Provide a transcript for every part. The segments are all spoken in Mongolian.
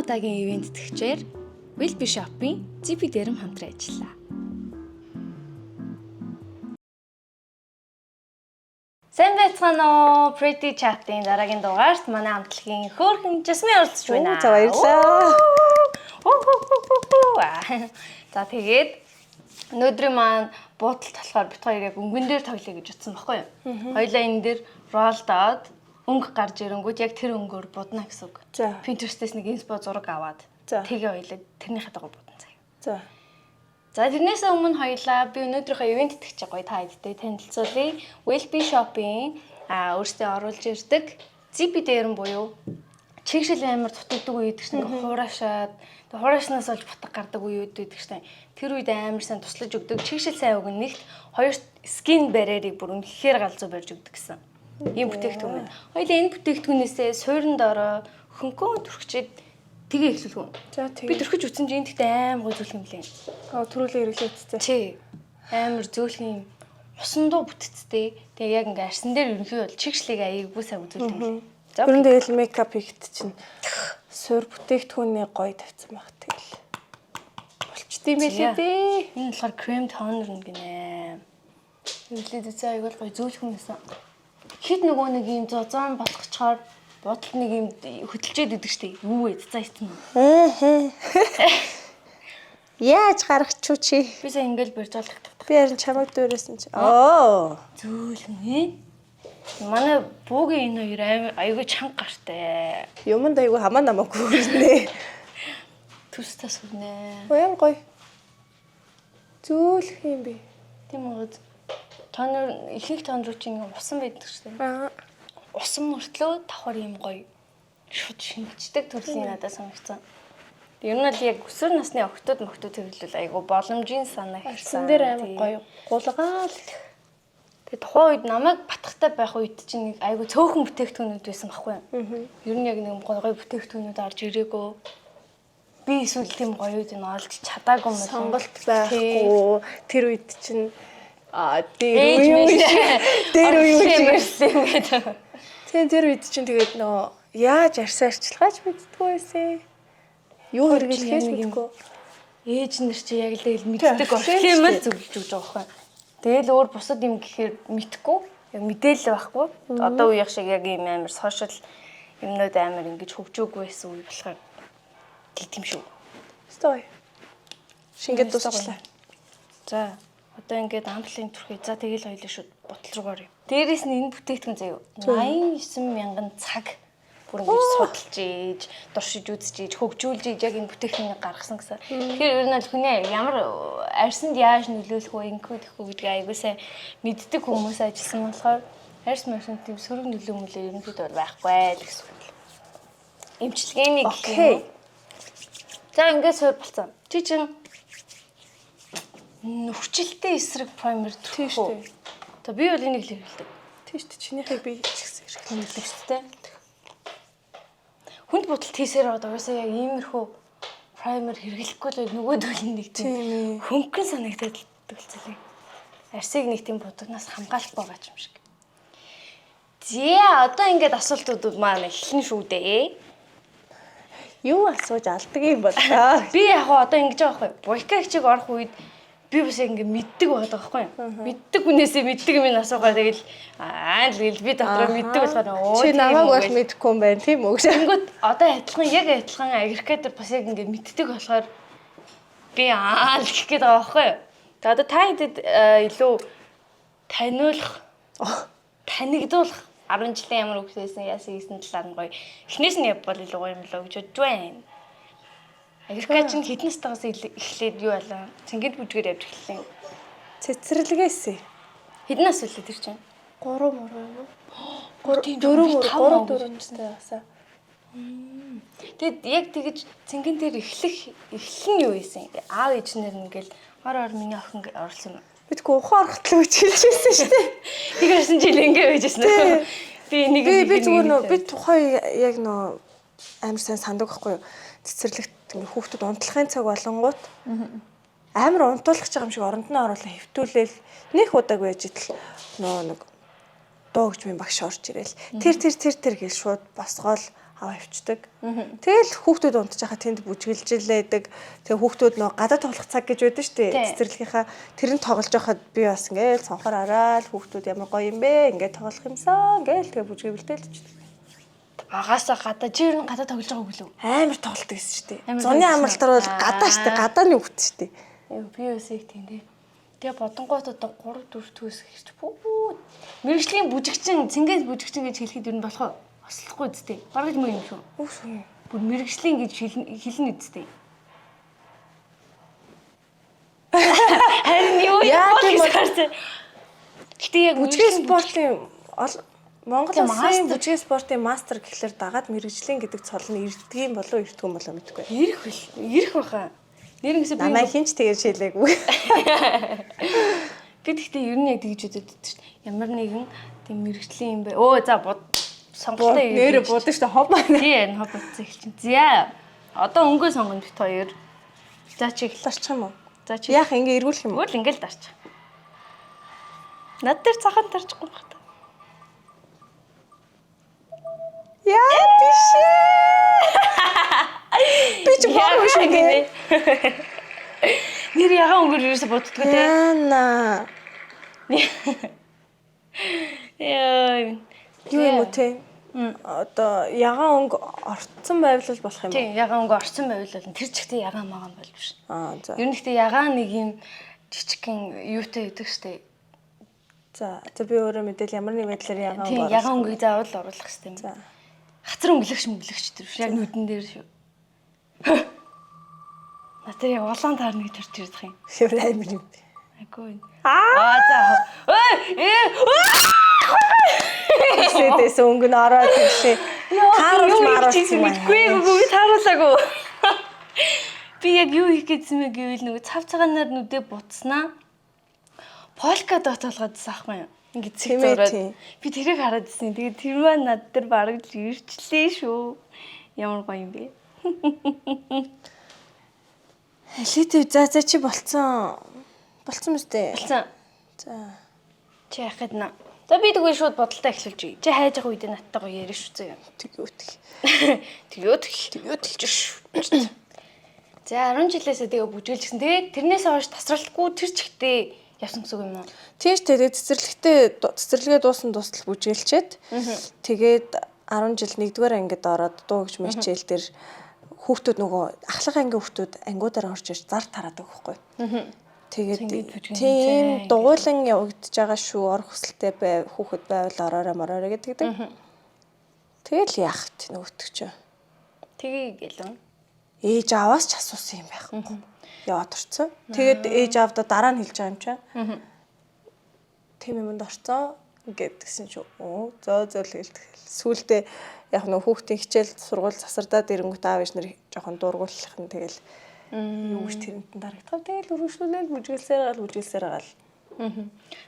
удаагийн ивент төгчээр Will Be Shop-ийн ZP дээр хамтран ажиллаа. Сайн байцгаана уу? Pretty Chat-ийн дараагийн дугаарт манай хамтлагийн хөөрхөн Jasmine оролцож байна. За баярлалаа. За тэгээд өнөөдрийн маань буудалд болохоор бит хоёр яг өнгөн дээр тоглоё гэж утсан баггүй юу? Хоёлаа энэ дээр ролдоод өнгө гарч ирэнгүүт яг тэр өнгөөр будна гэсэн үг. За. Pinterest-ээс нэг инспо зураг аваад тэгээ хоёлаа тэрнийхээ дагуу будна заяа. За. За тэрнээс өмнө хоёлаа би өнөөдрийнхөө ивент итгэж байгаа та хэдтэй танилцуулъя. Will Be Shop-ийн өөрсдөө оруулж ирдэг ZP дээрэн буюу чигшил амар дутагддаг үед гэсэн хураашаад хурааснаас олж бутга гардаг үед гэдэг чинь тэр үед амар сайн туслаж өгдөг чигшил сайн үг нэгт хоёр skin barrier-ыг бүр үнэхээр галзуу барьж өгдөг гэсэн. Ийм бүтээгдэхүүн. Хоёлаа энэ бүтээгдэхүүнээсээ суурин доороо хөнгөн түрхчээд тэгээ эхлүүлэх үү. За би түрхэж үтсэн чинь энэ тэгтээ амар гой зүйлх юм лээ. Төрүүлээ хэрэглээдтэй. Тий. Амар зөөлх юм. Усан дуу бүтцтэй. Тэгээ яг ингээ арсан дээр ерөнхий бол чигшлийг аяйггүй сайн үзүүлдэг юм. За. Гүрэн дээл мейкап хийхэд чинь суур бүтээгдэхүүнээ гоё тавьсан баг тэгэл. Болчт юм байлээ дээ. Энэ болохоор крем тонер гинэ. Хэрэглээд үзээ аягүй гоё зөөлх юм байсан. Хит нөгөө нэг юм зозоон болгочоор бодолт нэг юм хөдөлчээд идэг штеп. Юу вэ? За итэн. Яаж гаргачих чи? Би сая ингээл барьж олгох. Би харин чамайг дөрөөсөн чи. Оо. Зөөлхөн. Манай буугийн энэ хоёр аягүй чанга гартай. Юмд аягүй хамаа намаагүй хүрнэ. Түс тас хүрнэ. Баян гоё. Зөөлх юм би. Тийм үү. Тонер ихэнх тонер чинь усан байдаг шүү дээ. Усан мөртлөө давхар юм гоё. Шууд шингэждэг төрлийн надад санагдсан. Ер нь л яг өсвөр насны охтууд хэрэглүүл айгу боломжийн санаа хэлсэн дээр амар гоё гулгаал. Тэгээ тухайн үед намайг батхтай байх үед чинь нэг айгу цөөхөн бүтээгдэхүүнүүд байсан байхгүй юу? Ер нь яг нэг гоё бүтээгдэхүүнүүд орж ирээгүй. Би эсвэл тийм гоё үед нь олж чадаагүй юм. Сонголт байхгүй. Тэр үед чинь дээр үе тэр үед чинь тэгээд нөө яаж арьсан арчилгаач мэддэггүй байсан. Юу хэрэглэхээс мэдгүй. Ээж нар чи яг л мэддэг орхим юм л зөвлөж өгч байгаа байхгүй. Тэгэл өөр бусад юм гэхээр мэдхгүй. Яг мэдээлэл байхгүй. Одоо үеийнх шиг яг ийм амар сошиал юмнууд амар ингэж хөгжөөгүй байсан үе болохоор тийм шүү. Стой. Шингээд дуусчлаа. За одоо ингээд амтлын төрхий. За тэгэл хоёлаа шууд ботал руу орё. Дээрээс нь энэ бүтээгдэхүүн заяа 89 мянган цаг бүр ингэж судалж ийж, дуршиж үзэж ийж, хөгжүүлж ийж яг энэ бүтээгдэхүүнийг гаргасан гэсэн. Тэгэхээр ер нь л хүний ямар арьсанд яаж нөлөөлөх вэ, ингэхүү тэхүү гэдгийг аягүй сайн мэддэг хүмүүс ажилласан болохоор арьс марсанд тийм сөрөг нөлөөлөл ерөнхийдөө байхгүй л гэсэн үг. Эмчилгээний гэх юм. За ингээд суур болцсон. Чи чин нөхцөлтэй эсрэг праймер тийм шүү дээ. За би бол энийг л хэрэглэдэг. Тийм шүү дээ. Чинийхийг би ч гэсэн хэрэглэдэг шүү дээ. Хүнд бодолт хийсээр одоо уусаа яг иймэрхүү праймер хэрэглэхгүй л нөгөөдөл нэг тийм хөнгөн санагдаад төгөлцөлээ. Арсыг нэг тийм будагнаас хамгаалах байгаа юм шиг. Зээ одоо ингээд асуултууд маань эхлэн шүү дээ. Юу асууж алдаг юм бол би яг одоо ингэж байгаа байхгүй. Буйка хичээг орох үед би бас яг ингэ мэддэг байгаа байхгүй юу? Мэддэг хүнээсээ мэддэг юм асуугаа тэгэл л би дотроо мэддэг болохоор чи намайг бол мэдэхгүй юм байна тийм үү? Тэнгүүд одоо адилхан агрегатор бас яг ингэ мэддэг болохоор би л гэх гээд байгаа байхгүй юу? Тэгээ одоо та хэдэд илүү танигдуулах 10 жилийн ямар үгтэйсэн яасан хийсэн талаар нь гоё. Эхнээс нь явбал илүү гоё юм лөө гэж бодож байна. Агрегат чинь хэднээс тагаас эхлээд юу байлаа? Цэнгэнт бүжгээр явж эхэллээ. Цэцэрлэгээсээ. Хэдэн нас үлээ тэр чинь? 3 мөр юм уу? 4 настай байсаа. Тэгэд яг тэгэж цэнгэн дээр эхлэн юу ийсэн? Аав ээжнэр ингээл ор миний охин орлсон юм. Бидгүй ухаан орхтлоо гэж хэлж байсан шүү дээ. Тэгэрсэн жил ингээ байжсэн үү? Би зүгээр нөө би тухай яг нөө амар сайн сандаг байхгүй юу? Цэцэрлэгт хүүхдүүд унтлахын цаг болонгууд амар унтуулах гэж байгаа юм шиг оронд нь оруулаа хэвтүүлээл нэг удааг байж идэл нөө нэг дуу гэж минь багш орж ирээл тэр гэл шууд босгоол аваа явчихдаг. Тэгэл хүүхдүүд унтж байхад тэнд бүжгэлжилээдэг. Тэгээ хүүхдүүд нөө гадаа тоглох цаг гэж байдаг шүү дээ. Цэцэрлэгийнхаа тэр нь тоглож байхад би бас ингээл цонхоор араад хүүхдүүд ямар гоё юм бэ? Ингээд тоглох юмсан. Ингээл тэгээ бүжгэлдэл очдөг. Агаасаа гадаа чи ер нь гадаа тоглож байгааг үлээ. Амар тоглолт гэсэн шүү дээ. Зуны амралтаар бол гадаа шүү дээ. Гадааны хүүхд шүү дээ. Би өсөйг тийм дээ. Тэгээ бодонгууд одоо 3 4 төс гэж бүү. Мэргэжлийн бүжигчин, цэнгээс бүжигчин гэж хэлэхэд ер нь болох ослохгүй үстэй. Бараг юм юм шүү. Үгүй. Бүр мэргэжлийн гэж хэлнэ үстэй. Харин юу яа тийм. Гэтэ яг бүжгийн спортын Монголын бүжгийн спортын мастер гэхлээр дагаад мэргэжлийн гэдэг цол нь ирдгийм болов ирдгүй юм болоо мэдгүй. Ирэх баха. Нэр ингэсээ би намайг хинч тэгээд шилээгүй. Би тэгтээ ер нь яг тэгж үзээд байдаг шүү дээ. Ямар нэгэн тийм мэргэжлийн юм бэ. Өө за сонголтоо нэрэ буудаж шүү дээ. Хоб маань. Тийм хоб бодсон эхэлчин. За одоо өнгөө сонгоно бит хоёр. За чи дарчих юм уу? За чи яах ингэ эргүүлэх юм уу? Үгүй ингээл дарчих. Над дээр цагаан дарчихгүй байх та. Яа биш. Би ч боо шиг гэнэ. Нэр ягаан өнгөөр юусаа боддгоо те. Яна. Яа. Юу юм уу те? Одоо ягаан өнгө орцсон байвал болох юм уу? Тийм, ягаан өнгө орцсон байвал тэр чигтээ ягаан магаан болж биш. За. Ер нь гэхдээ ягаан нэг юм жижигхэн юутай байдаг штэ. За би өөрөө мэдээл ямар нэг байдлаар ягаан өнгө. Тийм, ягаан өнгөийг заавал оруулах хэрэгтэй юм. За. Хацар өнгөлөгч тэр биш. Яг нүдэн дээр шүү. Натэр улаан таарна гэж төрж ирэх юм. Шивэр амир юм. Айгүй. За. Сэтэс өнгө нь ороод ирсэн. Тааруулж маруулсан юм. Би тааруулаагүй. Би яг юу хийх гэсэн мэ гэвэл нөгөө цав цагаанаар нүдээ буцснаа. Полка дот болгоодсан ахгүй юу? Ингээд цэг зураад. Би тэрийг хараад ирсэн. Тэгээд тэр маань над дээр бараг л ирчлээ шүү. Ямар гоё юм бэ? Литв за чи болцсон. Болцсон мэт. Болцсон. За. Чи яхад наа. За би тэгвэл шууд бодолтой эхлүүлж ий. Чи хайж байгаа үед надтайгаа яриа шүү зөө. Тэгөөт шүү. За 10 жилээсээ тэгээ бүжгэлжсэн. Тэгээд тэрнээс хойш тасралтгүй тэр чигтээ явсан гэсэн үг юм уу? Тийш тэгээд цэцэрлэгээ дууссан тусал бүжгэлчээд тэгээд 10 жил 1-р ангид ороод дуу гэж мэрчээл дээр хүүхдүүд нөгөө ахлах анги хүүхдүүд ангиудаар орж ирж зар тараадаг байхгүй. Тэгээд тийм дугуйлан явагдаж байгаа шүү. Ор хүсэлтэй байв хүүхэд байвал ороорой гэдэг. Тэгэл яах вэ нөгөөтг чи. Тгий гэлэн. Ээж аваас ч асуусан юм байхгүй. Яваад орцсон. Тэгээд ээж аавда дараа нь хэлж байгаа юм чаа. Тийм юмд орцсон гэдгсэн чи зөө л гэлдэг. Сүүлдээ яг нөх хүүхдийн хичээл сургууль засардаад ирэнгүүт аав ээж нар жоохон дургуулах нь тэгэл юу гэж тэрнтэн дарагдав. Тэгэл өргөжлүүлээд бүжгэлсээр гал.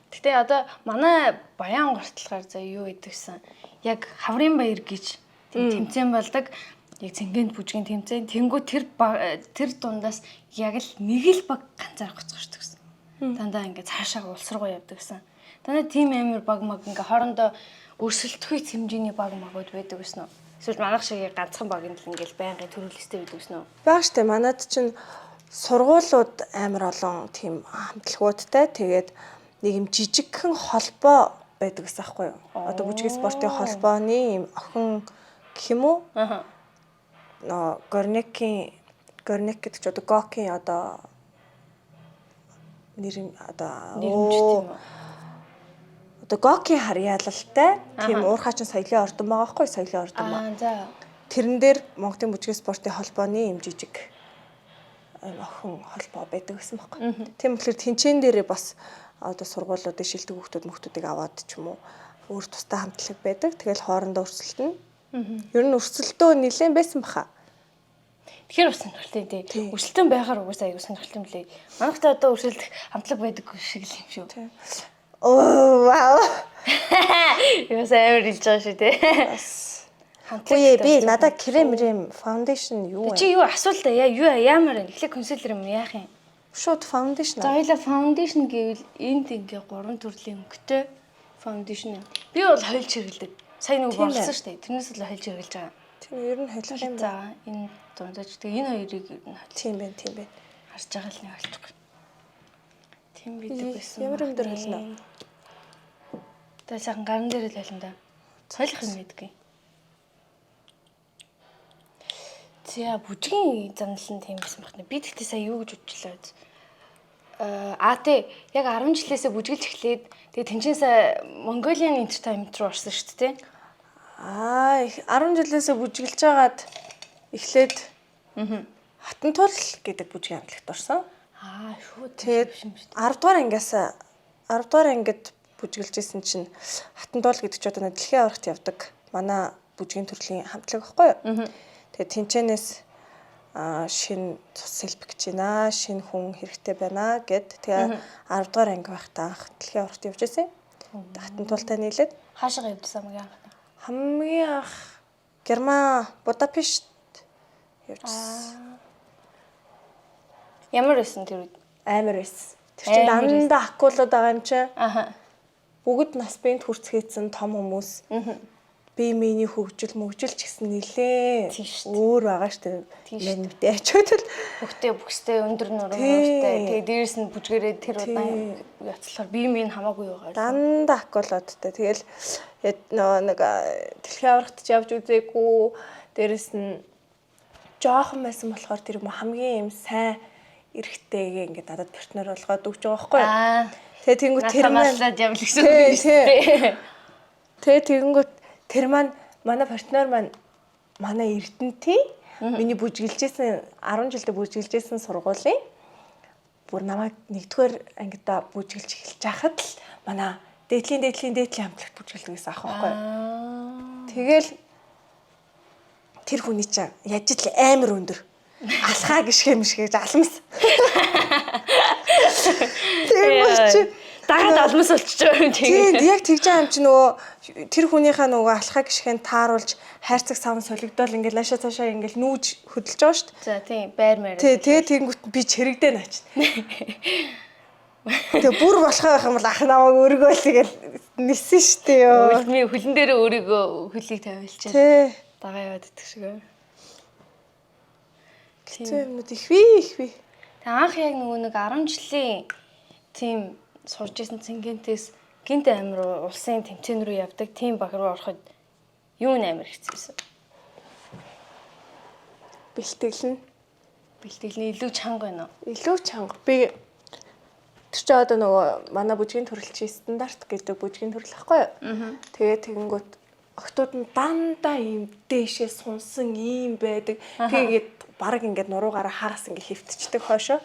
Гэтэ одоо манай баян гортолгоор за юу гэдгсэн. Яг хаврын баяр гэж тэмцээн болдог. Яг цэнгэнд бүжгийн тэмцээн. Тэнгүү тэр дундаас яг л нэг л баг ганцаар гоцгорчдөг гэсэн. Дандаа ингээ цаашаа улс руу явдаг гэсэн. Дандаа тийм амир баг маг ингээ хоорондоо өрсөлдөхгүй хэмжээний баг магуд байдаг гэсэн үү? Эсвэл манайх шиг ганцхан баг нь л ингээл байнгын төрөлстэй байдаг гэсэн үү? Бага штэ манад чинь сургуулиуд амар олон тийм хамтлагуудтай тэгээд нэг юм жижигхэн холбоо байдаг гэсэн аахгүй юу? Одоо бүжгийн спортын холбооны юм охин гэх юм уу? Горник гэдэг ч одоо гокийн одоо нэр одоо одоо гокийн харьяалалтай тийм уурхаачин соёлын ордон байгаа хгүй соёлын ордон ба. За. Тэрэн дээр Монголын бүжгийн спортын холбооны юм жижиг охин холбоо байдаг гэсэн байхгүй. Тийм болохоор тэнцэн дээрээ бас одоо сургуулиудын шилдэг хүүхдүүдийг аваад ч юм уу өөр тустай хамтлаг байдаг. Тэгэл хоорондоо өрсөлдөнө. Ер нь өрсөлдөө нэлээд байсан баха. Тэгэхээр бас сонирхолтой тий. Өрсөлдөөн байхаар угаасаа аягүй сонирхолтой юм лээ. Манайхтай одоо өрсөлдөх хамтлаг байдаг шиг л юм шүү. Оо вау. Яа сайн хэлж байгаа шүү тий. Хамтлаг би надад крем фаундейшн юу вэ? Чи юу асуултаа юу яамаар эхлээ консилер юм яах юм? Шууд фаундейшн. За хоёлаа фаундейшн гэвэл энд ингээ 3 төрлийн өнгөтэй фаундейшн. Би бол хойлж хэрэглэдэг. Сайн нэг болсон шүү дээ. Тэрнээс л хойлж хэрэглэж байгаа. Тийм ер нь холих юм. За энэ дундаж тэгээ энэ хоёрыг ер нь Тийм байна. харж байгаа л нэг олчихгүй. Тийм бидэг байсан. Ямар юм дээр холно. Тэгээ сайхан гарн дээр л холно да. Солих юм мэдгүй. За бүжгийн замналан тийм байсан байна. Би тэгтээ сая юу гэж бодчихлоо. Тий яг 10 жилээсээ бүжгэлж эхлээд тэгээ тэнцэнсээ Mongolian Entertainment руу орсон шүү дээ. 10 жилээсээ бүжгэлж байгаад эхлээд хатан тул гэдэг бүжгийн амтлагт орсон. Шүүд. Тэгээд 10 дугаар ангид бүжгэлж исэн чинь хатан тул гэдэг ч одоо дэлхийн аврагт явдаг манай бүжгийн төрлийн хамтлаг байхгүй юу? Тэгээд тэнцэнээс шинэ цус сэлбэх гэж байна. Шинэ хүн хэрэгтэй байна гэд тэгээ 10 дугаар анги байхдаа анх дэлхийн аврагт явж исэн. Хатан тултай нийлээд Хаашаа явдсан хамгийн анх? Хамгийн анх Герман Будапешт явжсэн. Ямар байсан тэр үед? Амар байсан. Тэр чинь дандаа акулууд байгаа юм чинь. Бүгд нас бинт хүрцгээсэн том хүмүүс. Би миний хөгжил мөгжилч гэсэн нилээ өөр байгаа штэ. Мэнтэй ачаад л хөхтэй бүхстэй өндөр нуруутай. Тэгээ дээрэс нь бүжгэрээ тэр удаан яцлахаар би минь хамаагүй байгаа. Дандаа акулуудтай. Тэгэл нэг дэлхийн аврагт ч явж үзээгүй. Дээрэс нь жоохон байсан болохоор тэр хамгийн юм сайн эрэгтэйгээ ингээд надад партнер болгоод өгч байгаа байхгүй юу? Тэгээ тэнгуут тэр маань явлагсан юм шүү дээ. Тэгээ тэнгуут тэр маань манай партнер маань манай Эрдэнэтийн миний бүжгэлжсэн 10 жилдээ бүжгэлжсэн сургуулийн бүр намайг 1-р ангида бүжгэлж эхэлж байхад л манай дээдлийн хамтлагт бүжгэлдэг гэсэн ах байхгүй юу? Тэгэл тэр хүний чинь яж л амар өндөр алхаа гიშгэ мишгэж алмас. Тийм ч дагаад алмас болчихж байгаа юм тийм. Яг тэгж байгаа юм чи нөгөө тэр хүнийхээ нөгөө алхаа гიშгэнд тааруулж хайрцаг савн солигдоол ингээд лаашаа цаашаа ингээд нүүж хөдөлж байгаа шүү дээ. За тийм байр маяг. Тэгээ тэнгүүт би чирэгдээ наач. Тэгээ бүр болохоо байх юм бол ах намайг өргөөл тэгэл нисэн шүү дээ ёо. Үлмийн хөлн дээр өөрийгөө хөлийг тавиулчихаа. Тий. Дагаа яваад идэх шиг. Тийм юмуд ихвээ. Тэг анх яг нөгөө нэг 10 жилийн тийм сурж исэн цэнгэнтээс гинт амир улсын тэмцээн рүү явдаг тийм баг руу ороход юу нээр хэцүүсэн. Бэлтгэл нь илүү чанга байна уу? Илүү чанга. Би тэр чи одоо нөгөө манай бүжгийн төрөлчийн стандарт гэдэг бүжгийн төрөл ахгүй юу? Тэгээ тэгэнгүүт октод нь дандаа ийм дээшээ сунсан ийм байдаг. Тэгээд баг ингээд нуруугаараа хараас ингээд хөвтчдэг хойшоо.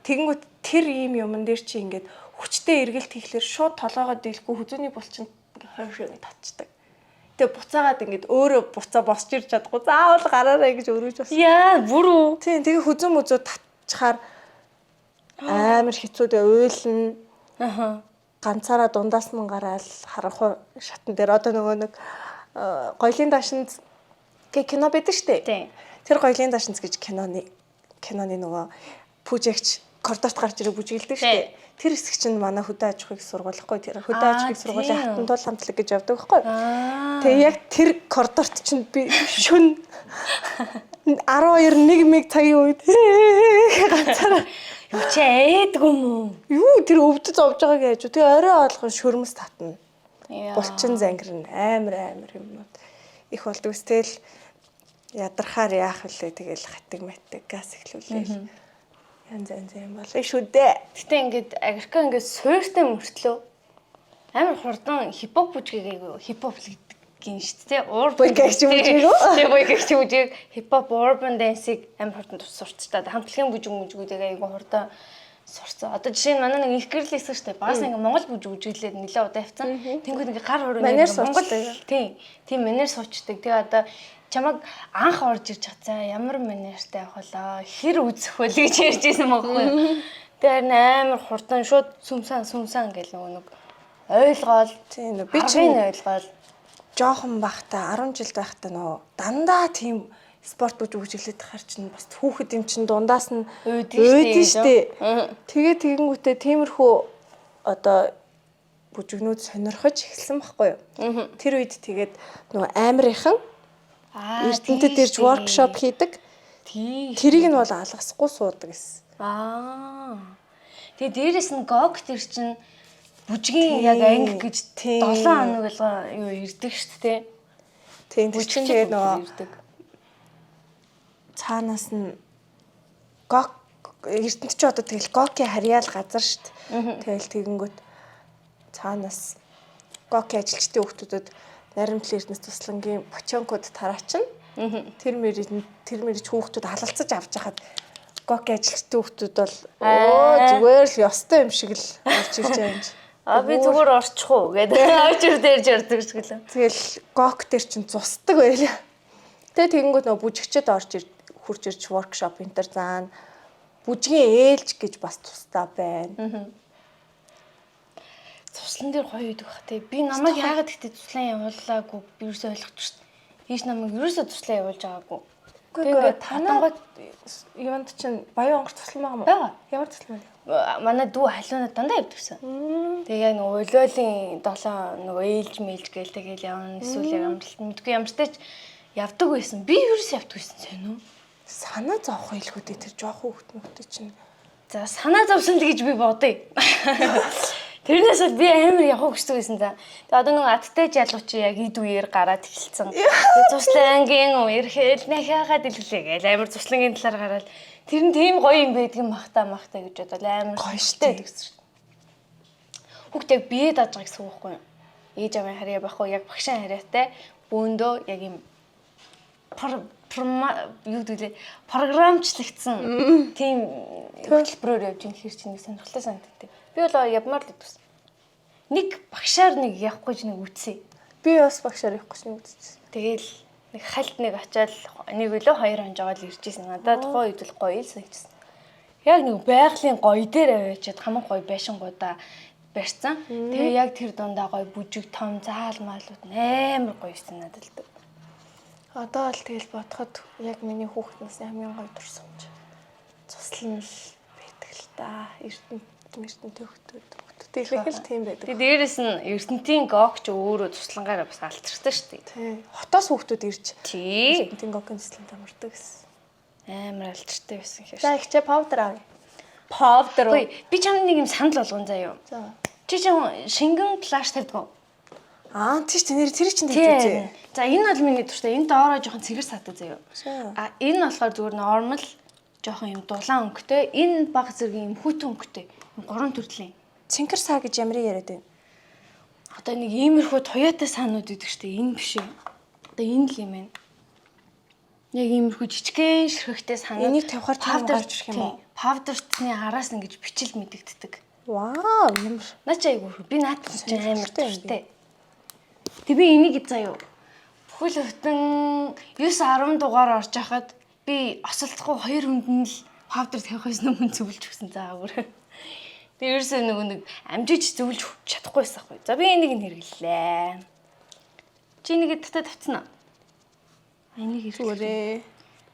Тэгэнгүүт тэр ийм юмн дээр чи ингээд хүчтэй эргэлт хийхлээр шууд толоогоо дийлэхгүй хүзүүний булчин хойшоо ингээд татчихдаг. Тэгээ буцаагаад ингээд өөрөө буцаа босч ирж чадахгүй заавал гараарай гэж өргөж бас. Яа, бүрүү. Тийм тэгээ хүзүүн мүзүү татчихаар амар хэцүү дээ уйлна. Ганцаараа дундаас нь гараал харах шатн дээр одоо нөгөө нэг гоёлын дашинз гэх кино байдаг шүү дээ. Тийм. Тэр гоёлын дашинз гэж киноны нөгөө пүүжэгч коридорт гарч ирээ бүжгэлдэг шүү дээ. Тэр хэсэг чинь манай хөдөө аж ахуйн сургуулихгүй тэр хөдөө аж ахуйн сургуулийн хатан туул хамтлаг гэж явдаг байхгүй. Тэгээ яг тэр коридорт чинь би шүн 12-1 цагийн үед ганцаараа Юу ч ээдэг юм уу? Юу тэр өвдөж овж байгааг яаж. Тэгээ орой олгон шөрмөс татна. Булчин зангирна амар юм. Их болдог стэл ядархаар яах вүлээ тэгэл хатаг матдаг газ эхлүүлээ. Янз юм бол шүү дээ. Гэтэ ингээд агрика ингээд суйртай мөртлөө амар хурдан хипхоп бүжгийг хипхоп л гэдэг гин шүү дээ. Буйгагч бүжгийг үү? Тэгээ буйгагч бүжгийг хипхоп урбан дансыг амар хурдан сурцдаг. Хамтлагийн бүжгүүдийг айгу хурдан сурцсан. Одоо жишээ нь манай нэг их гэрэл хийсэн шүү дээ. Багаас ингээ Монгол бүжгэлээд нэлээ удаа явцсан. Тэнгүүд ингээ гар хуруу Монгол тийм манер суучдаг. Тэгээ одоо чамаг анх орж ирж хацаа ямар манертай явах болоо хэр үзэх вэ гэж ярьж ирсэн байхгүй. Тэгээ амар хурдан шууд сүмсэн гэл нэг ойлгоол. Тийм би ч ойлгоол. Жохон бахта 10 жил байхдаа нөө дандаа тийм спорт бүжгэлээд тахаар чинь бас хүүхэд юм чинь дундаас нь өөдөн штэ. Тэгээ тэгэнгүүтээ тиймэрхүү одоо бүжгнүүд сонирхож эхэлсэн байхгүй юу. Тэр үед тэгээд нөгөө амирынхан Эрдэнэтэд ирж workshop хийдэг. Тэрийг нь бол алгасахгүй суудаг гэсэн. Тэгээ дээрэс нь гог тэр чинь бүжгийн яг анги гэж 7 хоног юу ирдэг шүү дээ. Тийм тэр чинь тэгээ нөгөө цаанаас нь гог эрдэнэт ч одоо тэгэл гоки харьяал газар шүү дээ. Тэгэл тэгэнгүүт цаанаас гоки ажилчдын хүүхдүүдэд наримтлын эрдэнэс туслангийн бочонкод тараачна. Тэр мэрэж хүүхдүүд халалцаж авч яхад гоки ажилчдын хүүхдүүд бол зүгээр л ёстой юм шиг л орж ирж байгаа юм чи. Би зүгээр орчих уу гэдэг авчир дээрж ордог ч гэлээ. Тэгэл гок дээр чинь цусдаг байлаа. Тэгээ тэгэнгүүт нөгөө бүжигчд хурж ирж workshop энтер заана. Бүжгийн ээлж гэж бас тустай байна. Туслан дээр гоё үйдэг бах тий. Би намайг яагаад гэхдээ туслан явуулаагүй би юусоо ойлгохгүй шүү дээ. Ийш намайг юусоо туслан явуулж байгаагүй. Тэгээ танаа юунд чинь баян онгор туслан байгаа мó? Ямар туслан вэ? Манай дүү халуунад дандаа явдагсан. Тэгээ яг нөгөө уйлуулын 7 нөгөө ээлж мэлж гээл тэгэл явна. Эсвэл яг амралт мэдгүй ямартай ч явдаг байсан. Би юусоо явдаг байсан сайн уу? Санаа зовх хэлгүүдээ тэр жоохон хүүхдмөдтэй чинь. За санаа зовсон л гэж би бодъё. Тэрнээс би амар явах хүсдэг байсан да. Тэгээ одоо нэг аттай жалгууч яг ид үеэр гараад эхэлсэн. Тэгээ туслангийн үерхэл нэхээгээд илгэлээ гээл амар туслангийн талаар гараад тэр нь тийм гоё юм байдгийн махтаа гэж бодол амар гоё штэ гэсэн шүү. Хүүхдээ бие дааж байгаа гэсэн үг байхгүй юу? Ээж аваа харьяа байхгүй яг багшаа харьяатай бөөндөө яг юм юу гэдэг програмчлагдсан тийм хөтөлбөрөөр явж ин хэр чинь сонирхолтой санагдав. Би бол явмаар л гэдэгсэн. Нэг багшаар нэг явахгүй ч нэг үтсээ. Би бас багшаар явахгүй ч нэг үтсээ. Тэгэл нэг хальт нэг очиад нэг үлээ 2 хонжоогоо л иржсэн. Надад тухайн үед л гоё л санагдсан. Яг нэг байгалийн гоё дээр аваачаад хамаг гоё байшингуудаа барьсан. Тэгээ яг тэр дундаа гоё бүжиг том заалмаалууд амар гоё санагдав. Одоо л тэгэл бодоход яг миний хүүхднээс хамгийн гоё дурсан юм чи. Цуслан л байдаг л та. Эрдэнэт хүүхдүүд их л тийм байдаг. Тэгээ дээрэс нь эрдэнтийн гогч өөрөө туслангаараа бас алцартай шүү дээ. Тий. Хотоос хүүхдүүд ирж эрдэнтийн гогын тусланд амардаг гэсэн. Амар алцартай байсан хэрэг. За ихчээ паудер авъя. Паудер уу? Би чамд нэг юм санал болгоно заяа. За. Чи шингэн флаш тавьдаг уу? Тийш тэр чинь тавьж үзье. За энэ бол миний дуртай. Энэ доороо жоохон цэгэр саатай заяа. Энэ болохоор зүгээр нормал жоохон юм дулаан өнгөтэй. Энэ баг зэргийн юм хүйтэн өнгөтэй. 3 төрлийн. Цэнгэр саа гэж ямрын яриад байна. Одоо нэг иймэрхүү Toyota саанууд гэдэг штэ. Энэ биш ээ. Одоо энэ л юм байна. Яг иймэрхүү жижигхэн ширхэгтэй саанууд. Энийг тавихаар чам гарч ирэх юм уу? Павдертны араас ингэж бичил мэдэгддэг. Вау, ямар. Наач айгуу. Би наадсан чинь амар дуртай. Тэг би энийг заяа. Бүхэл хөтөн 9-10 дугаар орж хахад би осолцохгүй 2 хүнд нь л павдер тавих байсан юм зөвлөж өгсөн заагаар. Тэг ерөөсөө нэг амжиж зөвлөж чадахгүй байсан хгүй. За би энийг нь хэрэглэлээ. Чи энийг татаа тавцсан аа? Энийг хэрэглээ.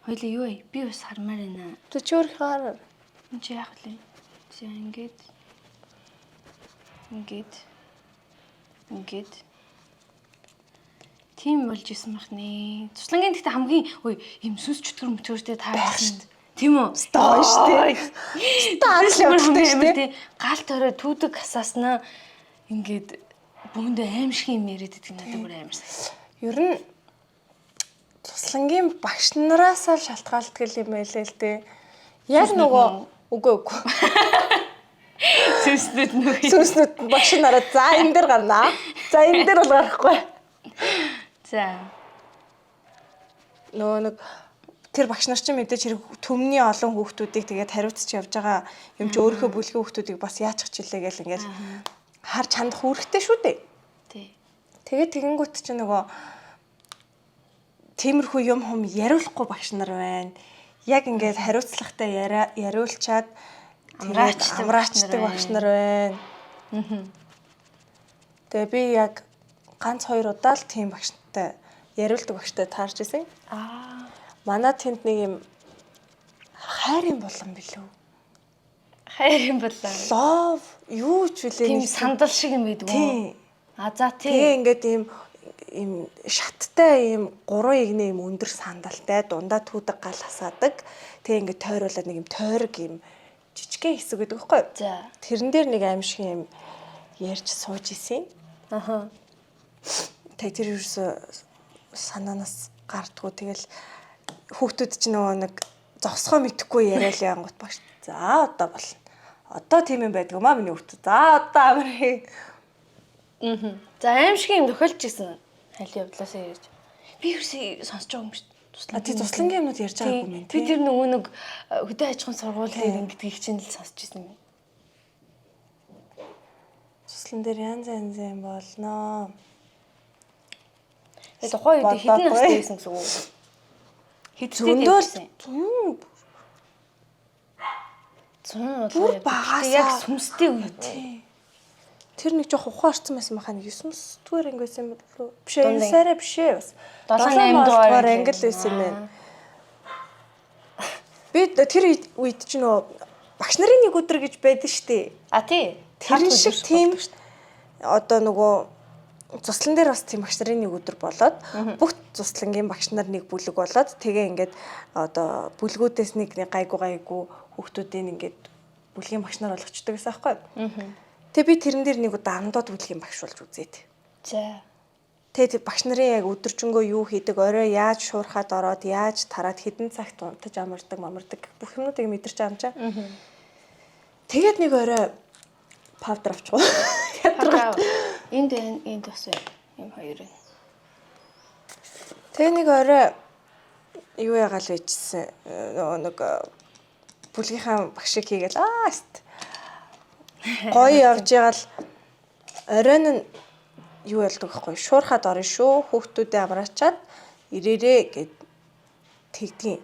Хоёлаа юу вэ? Би бас хармаар байна. Тэ чи өөр хаар. Энд чи яах вэ? За ингээд тийм болж исэн махны. Туслангийн гэхдээ хамгийн юм сүнс чөтгөр мөтгөртэй таарсан. Тийм үү? Стаа штэ. Стаа л явуулдаг штэ. Гал төрөө түүдэг асааснаа ингээд бөөндөө аимшиг юм яриад идэг надад бүр амар сайн. Ер нь туслангийн багш нараас л шалтгаалдаг юм байлээ л дээ. Яг нөгөө үгүй. Сүнснүүд багш нараа за энэ дээр гарнаа. За энэ дээр бол гарахгүй. За. Нэг тэр багш нар чинь мэдээж хэрэг төмний олон хүүхдүүдийг тэгээд хариуцч явж байгаа юм чи өөрийнхөө бүлгийн хүүхдүүдийг бас яачих чилээ гэл ингээл харж хандах үүрэгтэй шүү дээ. Тий. Тэгээд тэгэнгүүт чи нөгөө тиймэрхүү юм яриулахгүй багш нар байна. Яг ингээд хариуцлагатай яриулчаад амраачдаг багш нар байна. Тэгээ би яг ганц 2 удаа л тийм багштай яриулдаг багштай таарч ирсэн. Манай тэнд нэг юм хайрын булан билүү. Хайрын булан. Love юу ч үлээ. Тийм сандал шиг юм байдаг уу? Тийм. За тийм. Тэгээ ингээд ийм ийм шаттай ийм 3 игнэ ийм өндөр сандалтай дундаа түүдэг гал хасаадаг. Тэгээ ингээд тойруулаад нэг ийм тойрог ийм жижигхэн хэсэг гэдэг байхгүй юу? За. Тэрэн дээр нэг аим шиг ийм ярьж сууж исэн. Аха. Тэг тэр ерөөсө санаанаас гардггүй. Тэгэл хүүхдүүд ч нөгөө нэг зогсгоо мэдхгүй яриад янгот багш. За одоо болно. Одоо тийм юм байдаг маа миний хүүхдүүд. За одоо амархи. За аим шиг юм тохиолж ирсэн. Хали явдлаасаа ярьж. Би ерөөсөө сонсож байгаа юм шүү дээ. А тий туслангийн юмнууд ярьж байгаагүй юм Би тэр нөгөө нэг хөдөө аж ахуйн сургууль дээр ингэдэг хичээнэл сонсож ирсэн юм. туслан дээр янз янз юм болноо. Тэгээ тухайн үед хэдэн настай байсан гэсэн үг. Хэдтэй байсан. Бүр багасаа яг сүмстэй үед. Тэр нэг жоох ухаан орсон байсан махаа 9 дугаар анги байсан юм болов уу? Биш ээ, сарай биш ээ бас. 7-8 дугаар анги л байсан юм байна. Би тэр үед ч нөө багш нарын нэг өдөр гэж байдаг штэ. А тий. Тэр шиг тийм одоо нөгөө цуслан дээр бас тийм багш нарын нэг өдөр болоод бүх цуслангийн багш нар нэг бүлэг болоод тэгээ ингээд одоо бүлгүүдээс нэг гайгүй хүүхдүүдийн ингээд бүлгийн багш нар болгочдөг гэсэн аахгүй. Тэгээ би тэрэн дээр нэг удаа амдууд бүлгийн багш болж үзээд. За. Тэгээд багш нарын яг өдөржингөө юу хийдэг, орой яаж шуурхаад ороод, яаж тараад хэдэн цагт унтаж амардаг бүх юмнуудыг мэдэрч байгаа юм чаа. Тэгээд нэг орой павдер авчихгүй. Ядраа. Энд бас юм хоёр байна. Тэгээ нэг орой юу ягаал байжсэн. Нэг бүлгийнхаа багшиг хийгээл гоё явж ягаал оройн нь юу ялдаг гэхгүй шуурхаад орно шүү хүүхдүүдээ амраачаад ирээрээ гэд тэгдгийн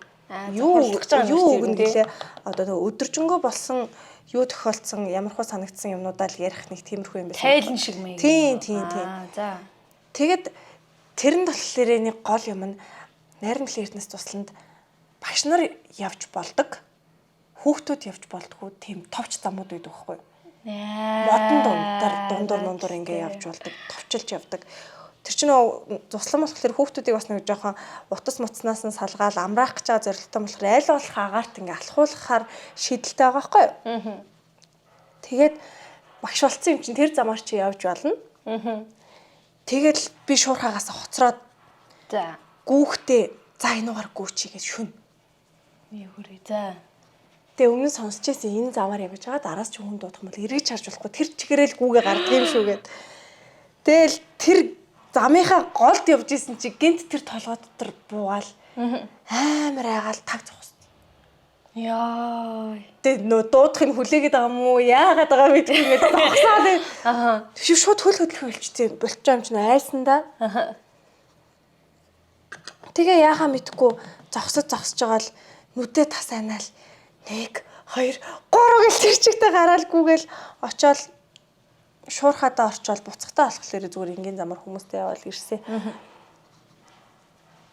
юу өгнө гэлээ одоо өдөржингөө болсон юу тохиолдсон ямар хөө санагдсан юмнуудаа л ярих нэг тиймэрхүү юм байна. Тайлан шиг мэй. Тийм. За. Тэгэд тэрэнд болохоор нэг гол юм нь найрамдлын эрдэнэс тусланд багш нар явж болдог. Хүүхдүүд явж болдгоо тийм товч замууд байдаг байхгүй юу? Модон дундуур ингээ явж болдог, товчилж явдаг. Тэр чинь туслан болохоор хүүхдүүдийг бас нэг жоохон утас муцнаас нь салгаал амраах гэж байгаа зорилготой болохоор аль болох агаарт ингээ алхуулахаар шийдэлтэй байгаа байхгүй юу? Тэгээд багш болцсон юм чинь тэр замаар чи явж болно. Тэгэл би шуурхаагаас хоцроод за гүүхтээ за энүүгээр гүүчий гэж шүн. Юу хөрөө за. Тэгээ өмнө сонсч байсан энэ замаар явж байгаа дараас ч хүн дуудах юм бол эргэж харж болохгүй тэр чигээрэл гүүгээ гардаг юм шүүгээд. Тэгэл тэр замынхаа голд явж исэн чи гинт тэр толгой дотор буугаал амар айгаал таг зогссон. Яа. Тэгээ нөө дуудахыг хүлээгээд байгаа юм уу? Яагаад байгаа мэд ингээд зогсоод. Аха. Тэг шууд хөл хөдлөх болчихсон болчих юм чинь айсандаа. Аха. Тэгээ яахаа мэдгүй зогсож байгаа л нүдээ тасайнаал 1 2 3 гэл тэр чигтээ гараалгүйгээл очоод шуурхадаа орчоод буцахтаа болохоор зүгээр энгийн замаар хүмүүстэй яваал ирсэн.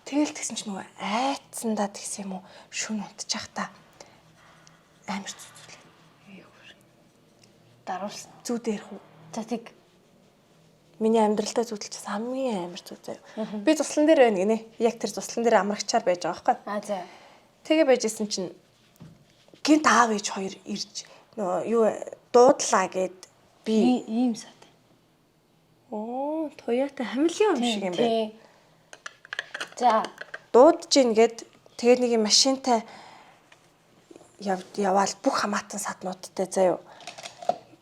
Тэгэл тэгсэн чинь нөгөө айцсандаа тэгсэн юм уу шүн унтчих та амар зүзүүлээ. Даруулсан. Зүү дээрх үү? За тэг миний амьдралдаа зүтэлчихсэн хамгийн амар зүг заяа. Би туслан дээр байна гинэ. Яг тэр туслан дээр амрагчаар байж байгаа байхгүй. За. Тэгээ байжсэн чинь гинт аав ээж хоёр ирж нөө юу дуудлаа гэд би ийм сад. Оо, Toyota хамлын юм шиг юм байна. За, дуудаж ийн гэд тэгээд нэг юм машинтай яваал бүх хамаатан саднуудтай заяа.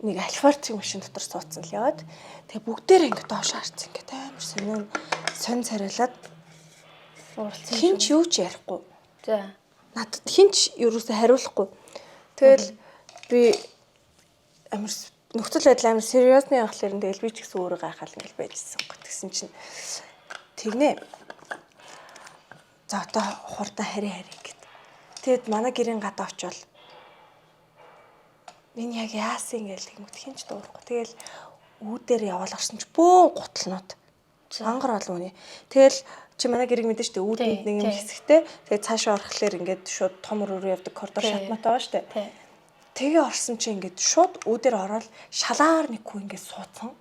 Нэг альфарцын машин дотор суудсан л яваад тэгээ бүгдээр ингэ доош харцсан ингэ амар сонь царайлаад уралцсан. хинч юу ч ярихгүй. За. Надад хинч ерөөсөө хариулахгүй. Тэгэл би амар нөхцөл байдал амар сериусны явахлаар тэгэл би ч гэсэн өөрөө гайхаал ингээл байжсэн гот гэсэн чинь тэгнэ. За одоо хурдан харин гэд. Тэгэд манай гэрийн гадаа очивол миний яг яасан ингээл тэгмэд хинч дуурахгүй. Тэгэл үүдээр яваал гарсан ч бөөн гутлнууд. Ангар олон үний. Тэгэл чи манай гэрийг мэдэн штэ үүдэнд нэг юм хэсэгтэй. Тэгээ цаашаа орохлоор ингээд шууд том руу явдаг коридор шатмаатай байгаа штэ. Тэгээ орсон чи ингээд шууд үүдээр ороод шалаар нэг хүү ингээд суудсан.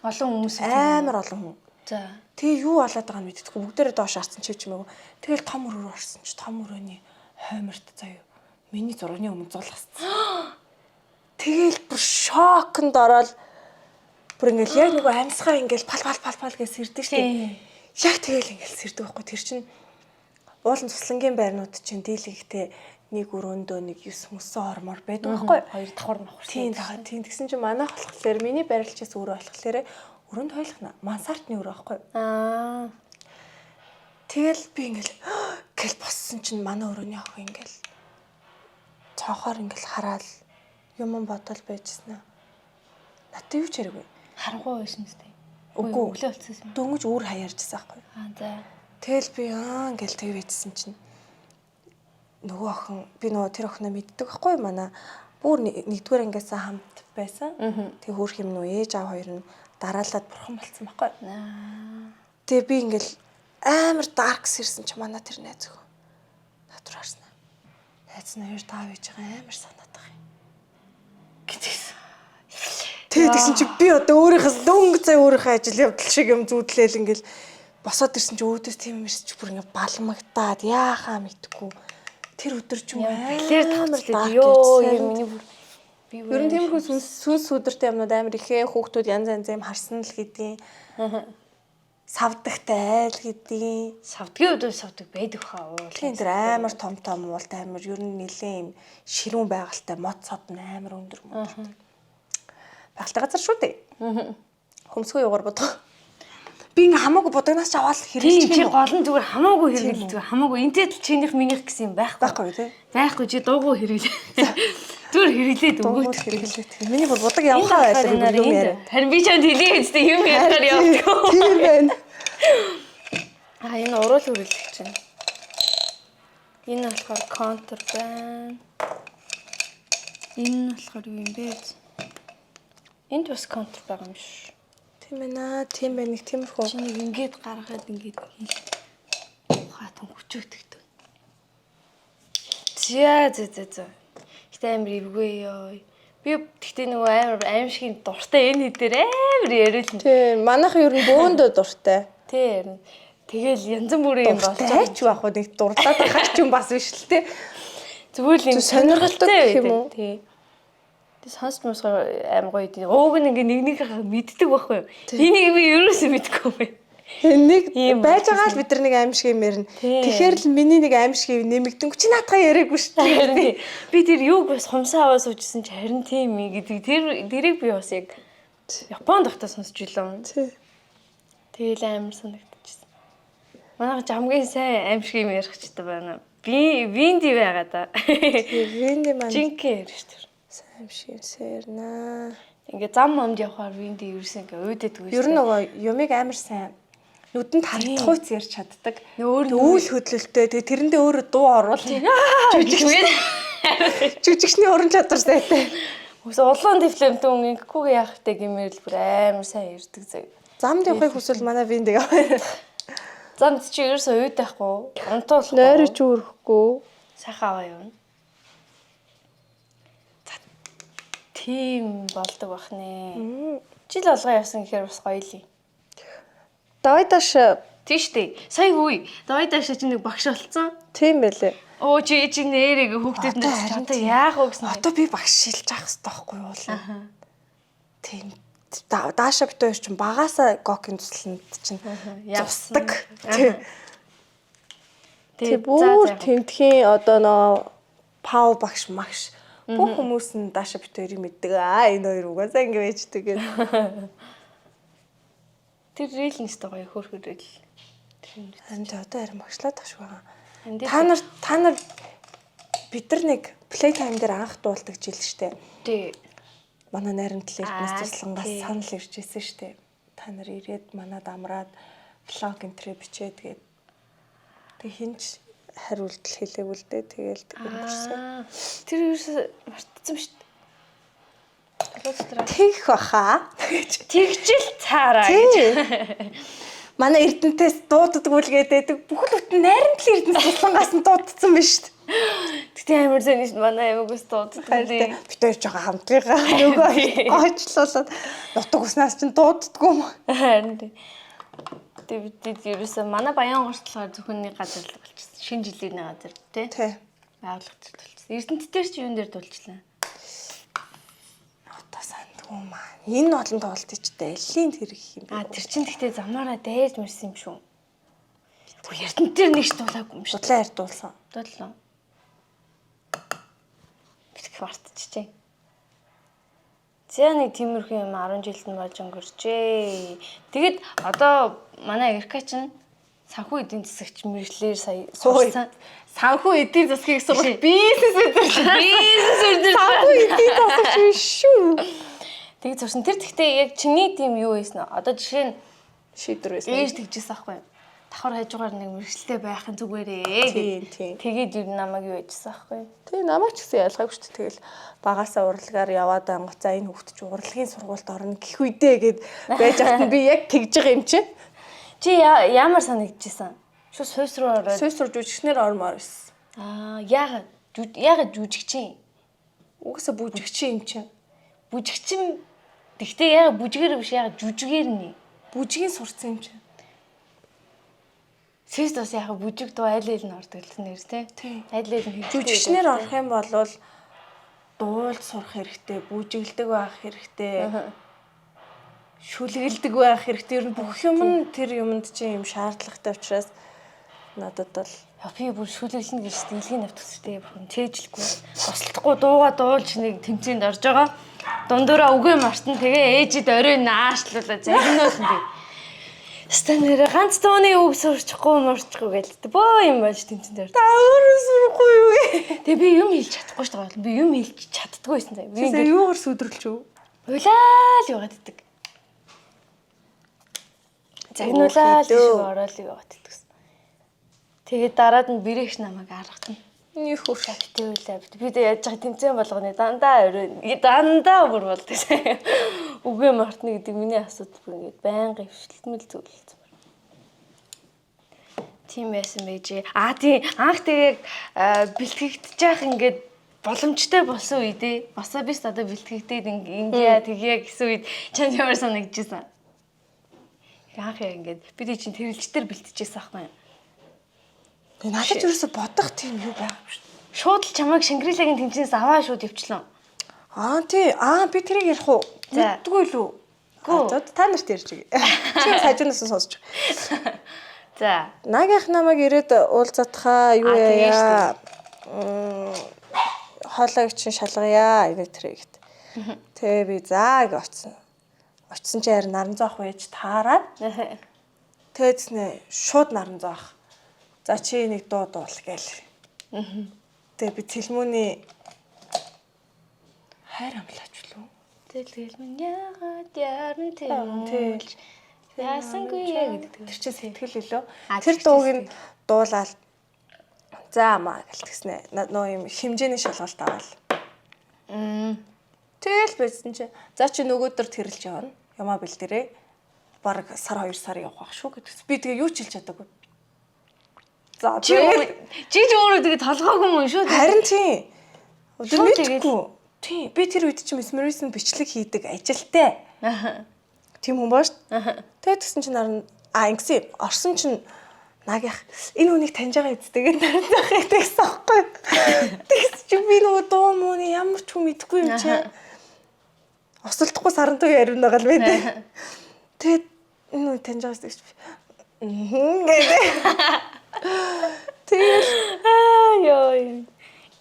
Олон хүмүүс амар олон хүн. За. Тэгээ юу болоод байгааг нь мэддэггүй. Бүгдээрээ доош харсан ч юм уу. Тэгэл том өрөө орсон чи том өрөөний хойморт заяа. Миний зургийн өмнө зулгасцсан. Тэгэл бүр шокнд ороод бүр ингээл яг нөгөө амьсгаа ингээл пал гэж сэрдэж штэ. Яг тэгэл ингээл сэрдэг байхгүй. Тэр чинь уулын туслангийн байрнууд чинь дийлэгтэй нэг өрөөндөө нэг 9 мөсөн ормоор байдаг байхгүй. Хоёр давхар махар. Тийм тэгсэн чинь манайх болохоор миний байрлалчаас өрөө болохоор өрөөнд хойлохна. Мансартны өрөө байхгүй. Тэгэл би ингээл гэл боссон чинь манай өрөөний ах ингээл цаахаар ингээл хараад юм бодол байжснаа. Надад юу ч хэрэггүй. Харангуй байсан үстэй. Үгүй өглөө болчихсон юм. Дөнгөж үүр хаяарчсан байхгүй. За. Тэгэл би ингээл тэг байжсэн чинь нөгөө охин би нөгөө тэр охиноо мэддэг байхгүй манай бүр нэгдүгээр ангиас хамт байсан. Тэг хөөх юм нөө ээж аав хоёр нь дараалаад бурхан болцсон байхгүй. Тэгээ би ингээл амар даркс ирсэн чи манай тэр найз өхөө. Надад харснаа. Найз нь хоёр таав ээж байгаа амар санаад байгаа юм. Гэтээс. Тэгээд тэгсэн чи би одоо өөрийнхөөс дөнгө цай өөрийнхөө ажил явдал шиг юм зүудлээл ингээл босоод ирсэн чи өөдөөс тийм юм ирсэн чи бүр ингээ балмагтаад яахаа мэдгүй. Тэр өдөр ч юм амар ёо юм миний бүр би ер нь тиймэрхүү сүнс өдөртэй юмнууд амар ихээ хүүхдүүд янз янз юм харсан л гэдгийг савдагтай айл гэдгийг савдгийн өдөр савдаг байдаг хаа уул. Тийм тэр амар том уулт амар ер нь нэлээ юм ширүүн байгальтай мод цод амар өндөр мод. Багтай газар шүү дээ. Хөмсгөө югаар бодох. Би ингээ хамаагүй будагнаас ч аваад хэрэглэж чи гол нь зүгээр хамаагүй хэрэглэж зүгээр хамаагүй энтэй л чинийх минийх гэсэн юм байхгүй тий. Байхгүй чи дуугүй хэрэглээ. Зүгээр хэрэглээд өгөөд хэрэглээд. Миний бүр будаг явхаа байлаа юм яриа. Харин би чанд хэлээ үстэй юм ярихаар явдаг. Тийм байна. Энэ уруул үргэлжлэх чинь. Энэ болохоор контр байна. Энэ болохоор юу юм бэ? Энд бас контр байгаа юм шүү. Тийм ээ, тийм байна. Нэг тиймэрхүү. Чи нэг ингээд гаргаад ингээд хий. Ухаа тун хүчөөдөгдөв. За. Гэтэ амар ивгүй ёо. Би тэгтээ нөгөө амар аимшигын дуртай энэ хэд дээр амар яриул. Тийм, манайх ер нь бөөндөө дуртай. Тийм. Тэгэл янз бүрийн юм болж байгаа ч байх уу нэг дурлаад байх ч юм бас биш л те. Зүгээр л юм сонирхолтой юм уу? Тийм. Тэг сонсч мосгоо амар гоё тийм. Ууг нь ингээ нэг мэддэг байхгүй юу? Энийг би ерөөсөө мэдгүй бай. Нэг байж байгаа л бид нар нэг аимшиг юм ярина. Тэгэхээр л миний нэг аимшиг нэмэгдэн чи наадхаа яриаггүй шүү дээ. Би тэр юуг бас хумсаа аваа суужсэн чи харин тийм ээ гэдэг. Тэрийг би бас яг Японд байхдаа сонсч илээ. Тэгэл амар санагдчихсан. Манай хамгийн сайн аимшиг юм ярих ч гэдэг байна. Винди байгаа да. Винди маань жинкэ ярих шүү. Аимшиг сэрнаа. Ингээ зам момд явахаар винди ерөөс ингээ өөдөдгүй. Ер нь нөгөө юмыг амар сайн нүдэнд харагдах үйц ярьж чаддаг. Үйл хөдлөлттэй. Тэгээ тэрэндээ өөрөө дуу оруулах. Жүжигчний уран чадвар сайтай. Үс улаан дифлэмтэй хүн ингэхгүйгээ яах вэ гэмээр л бүр амар сайн ярьдаг зав. Замд явахыг хүсвэл манай виндиг аваа. Замд чи ерөөсөө үүд байхгүй. Унтуулахгүй. Нойрч өрөхгүй. Сайхан аваа юу? Тийм болдог бах нэ. Жил болгоо явсан гэхээр бас гоё л юм. Давай даш тийш дээ. Сая үе. Давай даш чи нэг багш болцсон. Тийм байлээ. Оо чи нэрийг хүүхдэд нь одоо яах вэ гэсэн. Одоо би багш шилж авах хэрэгтэй байхгүй юу? Тийм. Даашаа битүү чинь багаасаа гокийн тусланд чинь явсдаг. Тийм. Бүр тэмтхийн одоо нөө пау багш магш бүх хүмүүс нь даашаа битүүрийг мэддэг. Энэ хоёр угаасаа ингэ байждаг гэдэг. Тэр рил нэстэ гоё хөөрхөр рил. Харин одоо харин багшлаад тах шиг байгаа. Та нар бид нар нэг плей тайм дээр анх дуулдаг жил штэ. Тий. Манай найрамдлал эрдэнэс туслангаас санал ирж ирсэн штэ. Та нар ирээд манад амраад блог энтрэ бичээд тэгээд тэг хинч хариулт хэлээгүй л дээ. Тэгээл өнгөрсөн. Тэр ерөөсө мартсан штэ. Тэгх баха. Тэгжил цаараа гэж. Манай эрдэнтээс дууддаггүй л гэдэг. Бүхэл бүтэн найрамдлал эрдэнэс туслангаас нь дуудсан байна штэ. Тэгтээ амар сайн шүү манай аймагаас дууддаг. Бид хоёр жоохон хамтгийгаа. Нөгөө гойчлуулаад нутаг уснаас чинь дууддаггүй юм. Харин тий. Бид ерөөсөө манай Баян гуртлахаар зөвхөн нэг газар л болчихсон. Шинэ жилийн газар тий. Байгууллагч болчихсон. Эрдэнэт дээр чи юун дээр дуулчлаа? Одоо сандгүй маа. Энэ олон тоглолтыг ч дэлхийн тэр их юм. Тэр чин гэхдээ замаараа дээж мэрсэн юм шүү. Эрдэнэт дээр нэгч дуулаагүй юм шүү. Судлаа ярьдуулсан. Дууллаа. Битгий мартчихжээ. За нэг тиймэрхүү юм 10 жилд нь болж өнгөрчээ. Тэгэд одоо манай Эрка чинь санхүү эдийн засагч мэржлэр сая сурсан. Санхүү эдийн засгийг сурах бизнес удирдах. Бизнес удирдах. Санхүү эдийн засагч биш шүү. Тэгэд сурсан. Тэр гэхдээ яг чиний тийм юу ийсэн нь одоо жишээ нь шийдвэр байсан. ээж тэгжсэн аахгүй юу? Давхар хажуугаар нэг мэржлээ байхын зүгээрээ. Тэгээд юу намайг юу яжсан аахгүй юу? Тэг намайг ч гэсэн ялгаагүй шүү дээ. Тэгэл багаасаа урлагаар яваад ангуцаа энэ хүүхд чи урлагийн сургуульд орно гэх үедээ гээд байж ахт би яг тэгж байгаа юм чи. Чи ямар санагдчихсан? Шууд Сүйс руу ороод. Сүйс руу жүжигчнэр ормоор байсан. Яагаад жүжигчин? Угсаа бүжигчин юм чи. Бүжигчин. Тэгтээ яагаад бүжгээр биш яагаад жүжигээр нэ? Бүжгийн сурцсан юм чи. Сүйс бас яагаад бүжиг дуу айл айл нь ордог л нэр тий. Айл айл нь жүжигчнэр орох юм бол дуулж сурах хэрэгтэй, бүжиглдэг байх хэрэгтэй. Шүлгэлдэг байх хэрэгтэй. Ер нь бүх юм нь тэр юмд чинь юм шаардлагатай учраас надад бол би бүр шүлгэлнэ гэж дэлхийн навтгчтэй бурхан чэйжлэхгүй. Бослохгүй дууга дуулж нэг тэмцээнд орж байгаа. Дундуура үгүй мартан тэгээ ээжид орой наашлуулаа загнуулсан би. Станер ганц тооны үг сурчихгүй мурчихгүй гэлээ. Бөө юм болж тэмцээнд орж. та өөрөө сурахгүй юу? Тэгээ би юм хэлж чадахгүй шүү дээ. Би юм хэлж чаддгүй байсан заа. Би ингээд юугаар сүдрэлч үү? Уйлаа л яваад иддэг. Загнуулаа л шиг ороод л яваад иддэг. Тэгээд дараад нь бэрэгч намайг аргахтана. Нэг хөрш битээ үлээ. Би яаж байгаа тэмцээн болгоны дандаа орой. Дандаа бүр болдог. Үгүй мартна гэдэг миний асуудал бүр ингээд байнга өвчлөлтмөл зүйлсэн байна. Тийм байсан байжээ. Тийм анх тэгээд бэлтгэгдэж яах ингээд боломжтой болсон үедээ басаа биш одоо бэлтгэгдээд ингээ тэгье гэсэн үед чанд ямар санагдчихсан. Анх яа ингээд бид чинь тэрэлжтэр бэлтжижсэн аахгүй юу? Тэгээ надад юусо бодох тийм юу байгагүй шүү. Шууд л чамайг Шангрилагийн тэмцээнээс аваа шууд явчлаа. Тий. Би тэрийг ярих уу? Мэддгүй лүү. За та нарт ярьж иг. Чи хажуунаас нь сонсож. За. Наагийнх намайг ирээд уулзатхаа юу яа. Хоолойг чинь шалгая энэ тэрэг гэт. Тэгээ би заа гэж очсон. Очсон чи харин наран зоох байж таараад. Тэгээдснэ шууд наран зоох. За чи нэг дуу дуул гээл. Тэгээ би Цэлмүний хайр амлаач лөө. Цэлмүн яагаад ярны тэмүүлж яасангүй гэдэг. Тэр чинь сэтгэл хэлөө. Тэр дууг нь дуулаад за маа гэлтгснэ. Нөө юм хэмжээний шалгалт аваад. Тэгэл байсан чи. За чи нөгөөдөр тэрэлж явна. Ямаа бэлдэрээ. Бараг сар 2 сар явах байх шүү гэдэг. Би тэгээ юу ч хэлж чадаагүй. За чи өөрөө тэгээ толгоогүй юм шүү. Харин тийм. Одоо мэдгүй. Тийм. Би тэр үед чи месмеризм бичлэг хийдэг ажилтай. Тийм хүн боош. Тэгээд тэгсэн чинь наран ингэсэн орсон чинь наагийнх энэ хүнийг таньж байгаа эцтэйгээ нарандах гэдэгсэн аахгүй. Тэгс чи би нөгөө дуу мууны ямар ч хүн мэдэхгүй юм чи. Осолдохгүй сарантуй яриун байгаа л байна. Тэгээд энэ хүн таньж байгаа гэж би. Гэдэг.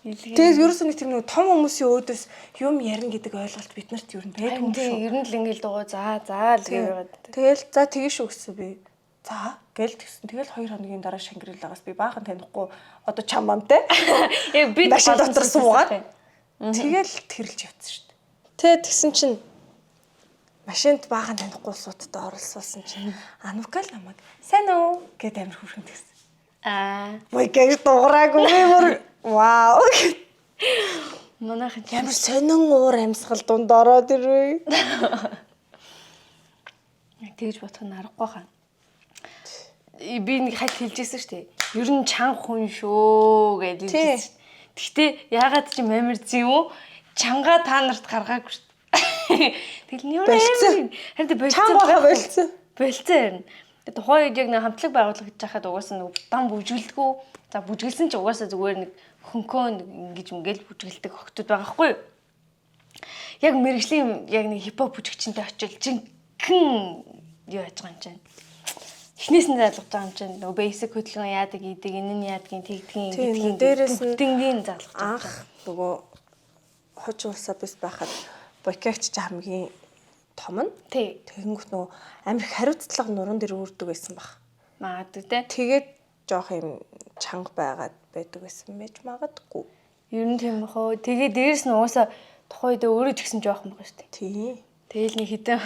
Тэгээд ерөөсөө нэг тийм нэг том хүмүүсийн өөдөөс юм ярина гэдэг ойлголт бид нарт юу байдаг юм шүү. Ер нь л ингээл дуугаа за л гэгээд. Тэгэл за тэгэж шүү гэсэн би. За гэл тэгсэн. Тэгэл 2 хоногийн дараа Шангрилагаас би баахан танихгүй одоо чамамтай. Би машин дотор суугаад. Тэгэл тэрэлж явцсан шүү дээ. Тэгээд тэгсэн чинь машинд баахан танихгүй суудтай оролцуулсан чинь Анукал намайг сайн уу гэд амир хүрхэн тэгсэн. Бой гэж дуураагүй мөр. Вау. Манайхан ямар сонин уур амьсгал дунд ороод ирвэ. Тэгж бодох нь аргагүй хаа. Би нэг хальт хэлжсэн шүү дээ. Ер нь чанга хүн шүү гэж хэлжсэн. Гэхдээ яагаад чи мамирдсан юм уу? Чанга та нарт гаргаагүй шүү дээ. Тэгэл нь юу юм? Харин болцсон. Чанга болцсон. Болцсон. Тэгээ тухайн үед яг нэг хамтлаг байгуулах гэж хахад угаасаа нэг дан бүжгэлдэггүй. За бүжгэлсэн ч угаасаа зүгээр нэг хөнкөө нэг ингэж ингээл бүжгэлдэг охтууд байгаа хгүй юу? Яг мэрэгжлийн яг нэг хипхоп бүжигчтэй очил жинхэнэ юу яаж байгаа юм чинь. Эхнээс нь залгаж байгаа юм чинь нөгөө basic хөдөлгөөн яадаг идэг, энэ нь яадгийн тэгдгийн гэдгийг дээрээс нь бүтэнгийн залгаж байгаа. анх нөгөө хожим улсаа бис байхад бокегч хамгийн том нь. Тий. Тэгэнгүүт нөгөө амар их хариуцлага нуруунд дэр үрдэг байсан баг. Магадгүй те. Тэгээд жоох юм чанга байгаад байдаг байсан байж магадгүй. Ер нь тийм бахоо. Тэгээ дээрс нь уусаа тухайд өөрөө ч гэсэн жоох юм байна шүү дээ. Тий. Тэгэл нэг хитэн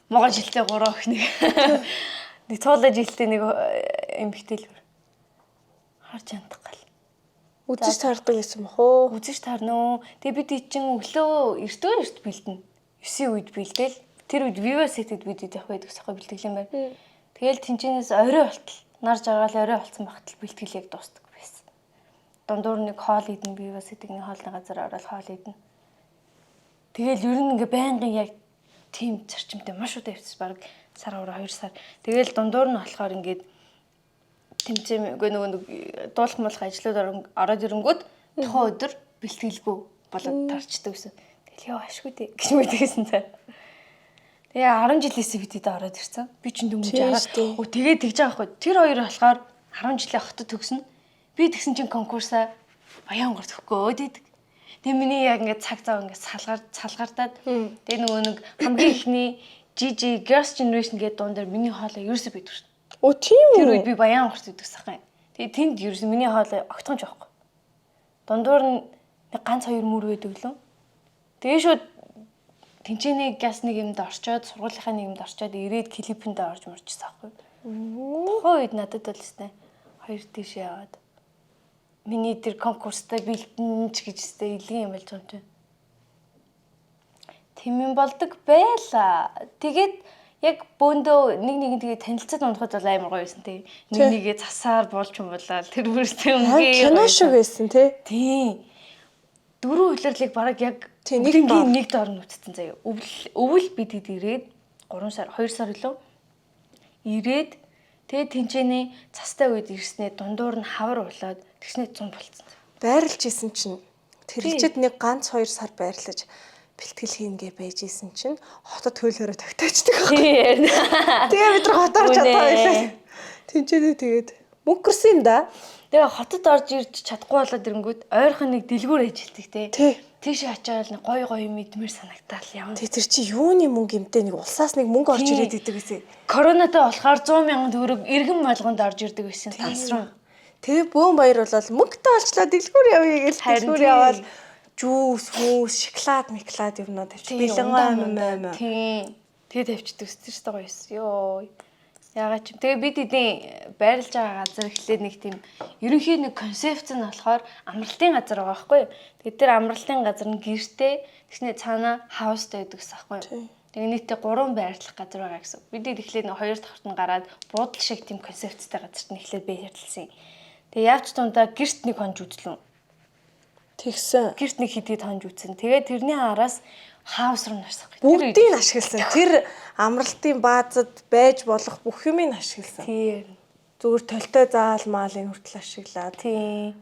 могоо жилтэй 3 охиныг нэг цуулаа жилтэй нэг эмэгтэй л харж яндаг гал. Үзэж таардаг байсан бах уу? Үзэж таарна уу? Тэгээ бид чинь өглөө эрт бэлдэнэ. 9-ийн үед бэлдээл. Тэр үед Viva City-д бид идэх байдаг сахой бэлтгэл юм байна. Тэгэл тэнцэнээс орой болтол нар жаргал орой болцсон багтал бэлтгэлийг дуустдаг байсан. Дундуур нэг хоол идэн Viva City-ний хоолны газар ороод хоол идэн. Тэгэл ер нь ингээ байнгын яг тийм зарчимтай маш удаа явчихсан баг сар ороо 2 сар. Тэгэл дундуур нь болохоор ингээд тэмцээмгүй нөгөө дуулах молох ажлууд ороод ирэнгүүт тухайн өдөр бэлтгэлгүй болоод тарчдаг гэсэн. Тэгэл яа ашгүй дээ гэж мэдээсэн цаа. Тэгээ 10 жилээсээ бид эдэ ороод ирсэн. Би ч дүмж байгаа. Өө тэгээ тэгж байгаа хгүй. Тэр хоёр болохоор 10 жилийн хотод төгснө. Би тэгсэн чинь конкурсаа Баянгор төгөхгөө дэдэг. Тэгээ миний яг ингээд цаг зав ингээд салгартаад тэгээ нөгөө нэг хамгийн ихний GG Girls Generation гэдэг дуун дээр миний хоолой ерөөсөө бидвэрч. Оо тийм үү? Тэр үед би Баянгорт идэгсахын. Тэгээ тэнд ерөөсөө миний хоолой огтхон жоохгүй. Дундуур нь нэг ганц 2 мөр байдаг лөө. Тэгээ шууд тэнцэнэ газ нэг юмд орчоод сургуулийнхаа нэг юмд орчоод ирээд клипэндээ орж морчихсан аахгүй. Тухайн үед надад бол өстэй 2 тийш яваад миний тэр конкурстай бэлтэн ч гэж өстэй илгэн юм болж байгаа юм чинь. Тэмэн болдог байла. Тэгээд яг бөөндөө нэг тэгээ танилцаад унахад бол амар гоё байсан тий. Нэгээ засаар болж юм болоо тэр бүрстэй үнгээ. Кино шиг байсан тий. Тий. 4 улирлыг бараг яг нэг доор нь үтцсэн заяа. Өвөл бид хэд ирээд 3 сар 2 сар илүү ирээд тэгээ тэнцэнэ цастай үед ирснээр дундуур нь хавар болоод тэгснээр 100 болцсон. Байрлж исэн чинь тэрэлчэд нэг ганц 2 сар байрлаж бэлтгэл хийнгээ байж исэн чинь хотод хөөлөөрөө тогтоочдөг. Тэгээ бид нар хотоор чадгаа байлаа. Тэнцэнэ тэгээд мөнгөрсөн юм да. Тэгээ хотод орж ирж чадахгүй болоод ирэнгүүт ойрхон нэг дэлгүүр ажилтдаг те. Тийш очиад нэг гой мэдмэр санагтаал яв. Тэг тэр чи юуны мөнгө юмтэй нэг улсаас нэг мөнгө орж ирээд идэг гэсэн. Коронатай болохоор 100,000 төгрөг иргэн болгонд орж ирдэг байсан тансруу. Тэгээ бөөн баяр болол мөнгөтэй олчлоо дэлгүүр явъя гэж дэлгүүр яваад жуус, хүүс, шоколад, миклад юмнууд тавьчих. Бэлэн ам. Тийм. Тэгээ тавьчихдаг өстэй гоёс. Йоо. Ягаад ч. Тэгээ бид эдийн байрлаж байгаа газар эхлээд нэг тийм ерөнхий нэг концепц нь болохоор амралтын газар байгаа байхгүй юу? Тэгээ тэр амралтын газар нь гэртэй тэгснэ цаана хаустай байдаг гэсэн байхгүй юу? Тэгээ нийтдээ 3 байрлах газар байгаа гэсэн. Бид эхлээд нэг 2 давхрт нь гараад буудал шиг тийм концепцтэй газарт нь эхлээд байрлалсан. Тэгээ явч тундаа гэрт нэг хонж үзлээ. Тэгсэн. Гэрт нэг хидэд хонж үзсэн. Тэгээ тэрний араас хаус руу нарсах. Бүгдийг нь ашигласан. Тэр амралтын баазад байж болох бүх юмыг ашигласан. Тийм. Зүгээр толтой заалмаалын хүртэл ашиглаад. Тийм.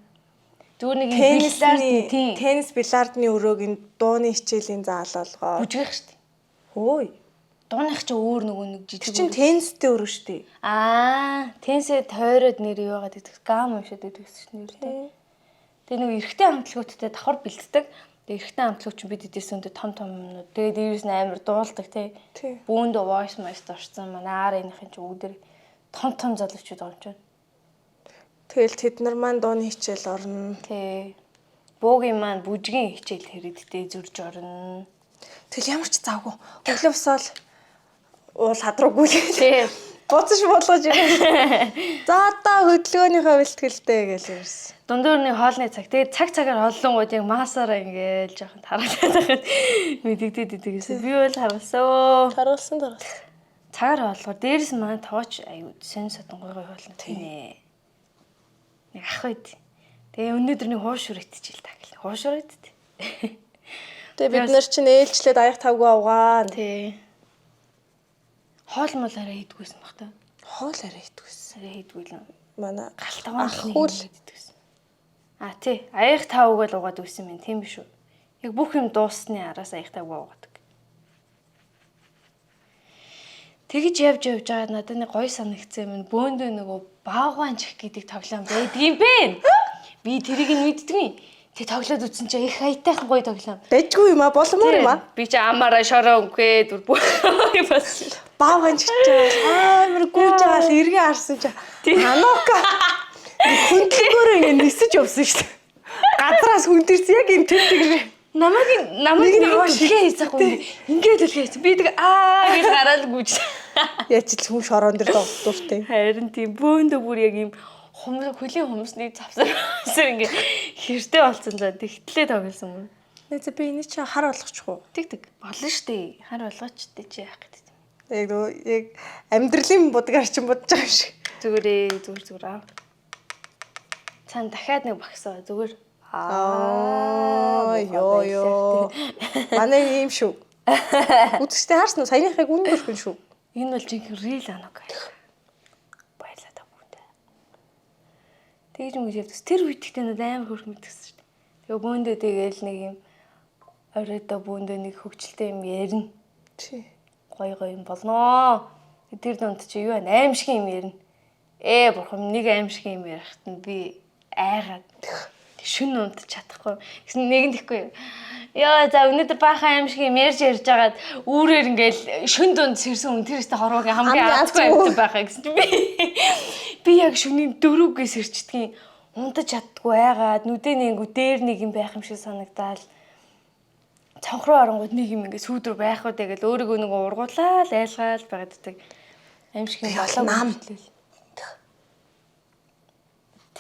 Зүгээр нэг бильярд тийм. Теннис бильярдны өрөөгийн дууны хичээлийн заал болгоо. Бүжгэх шүү дээ. Хөөе. Дууных чи өөр нөгөө нэг жижиг. Чин теннистэй өрөө шүү дээ. Теннисээ тойроод нэр юугаад идэх гам уншаад идэх гэсэн нэр. Тэгээ нөгөө эрэгтэй хамтлагуудтай давхар бэлддэг. Тэгээ эрэгтэй хамтлагч бид эдээсэн өндө том юмнууд. Тэгээ дээрээс нь амар дуулдаг тий. Бүүндээ voice master орсон. Манай аарынхын чи үүдэр том залуучууд орж байна. Тэгэл тэд нар маань дууны хичээл орно. Тий. Буугийн маань бүжгийн хичээл хэрэгдтэй зурж орно. Тэгэл ямар ч завгүй. Өглөөсөөл уул хадруугүй л. Тий. Буцаж болгож ирээ. За одоо хөдөлгөөнийхөө бэлтгэлтэй гэж ярьсан. Дундуур нэг хоолны цаг. Тэгээ цагаар олонгууд яг маасаараа ингээл жоохон тараад мэдэгдээд идэгсэн. Би бол харуулсан. Харуулсан. Цагаар олгоор дээрс маань тооч аюу сэн сотон гой хоолно тийм ээ. Нэг ах байд. Тэгээ өнөөдөр нэг хууш үрэтчихэл таг. Хууш үрэтт. Тэгээ бид нар чинь ээлжлээд аяг тавгүй авгаа. Тий. Хоол мол арай идэггүйсэн баг та. Хоол арай идэгсэн. Арай хийдгүй л. Манай Галтгоон ахуул идэгсэн. Тий. Аяг тав угаал угаад үйсэн юм тийм биш үү? Яг бүх юм дуусны араас аяг тав угаадаг. Тэгж явж байгаа надад нэг гоё санагцсан юм. Бөөндөө нөгөө баагаан чих гэдэг тоглоом байдгийм бэ. Би тэрийг нь мэддэггүй. Тэг тоглоод үзсэн чинь их хаятайхан гоё тоглоом. дайжгүй юм аа, боломоор юм аа. Би чи амаараа шороо өнгөө бүр бас Баагаан чигчээ амар гүйж байгаа л эргээ харсан чи. Анока. Хөндлөгөөр ингэ нисэж явсан шүү дээ. Газраас хүндэрсэн яг энэ тэр тэгвэ. намайг нэг шигээ хийчихгүй. Ингээд л хийсэн. Би тэг гэж гараад гүйж. Яач л хүн шороон дээр дуртай. Харин тийм бөөндөө бүр яг юм хөлийн хүмүүсний завсар ингэ хэртэй болсон за тэгтлээ тоглосон юм. Нээсээ би энэ чи хар болгочихгүй. Тэг болно штэ. Хар болгоочтой чи яах гэдэг. Яг амьдралын будгаар чинь бодож байгаа юм шиг. Зүгээр аа. Цаана дахиад нэг багсаа зүгээр. Ёо. Манай юм шүү. Үзэгчтэй харсан уу? Саяныхыг үнэн шүү. Энэ бол жинхэнэ real анаг. Баялаа та бүхэнд. Тэгж юм гэж явдас. Тэр үедээ надад амар хөрх мэдгэсэн шүү дээ. Тэгээ бөөндөө тэгээл нэг юм оройдоо бөөндөө нэг хөвгчлөлтэй юм ярина. Чи Гоё юм болноо. Тэр дунд чи юу вэ? Аимшиг юм ярина. Бурхан нэг аимшиг юм ярихт нь би айгаад шүн унтж чадахгүй. Гэсэн нэг нь тэхгүй. Яа за өнөөдөр баахан аимшиг юм ярьж байгаад үүрээр ингээл шүн дунд сэрсэн хүн тэрээсээ хорвогийн хамгийн азгүй амьд байхаа гэсэн чи би яг шүний 4-гээс сэрчдгийн унтаж чаддгүй айгаад нүдэн нэнгүү дээр нэг юм байх юм шиг санагдаал. Цонх руу оронгууд нэг юм ингээ сүүдрүү байх уу тэгэл өөрийгөө нэг ургуулаад айлгаал байгааддаг. Аимшиг юм болоо хэлээ.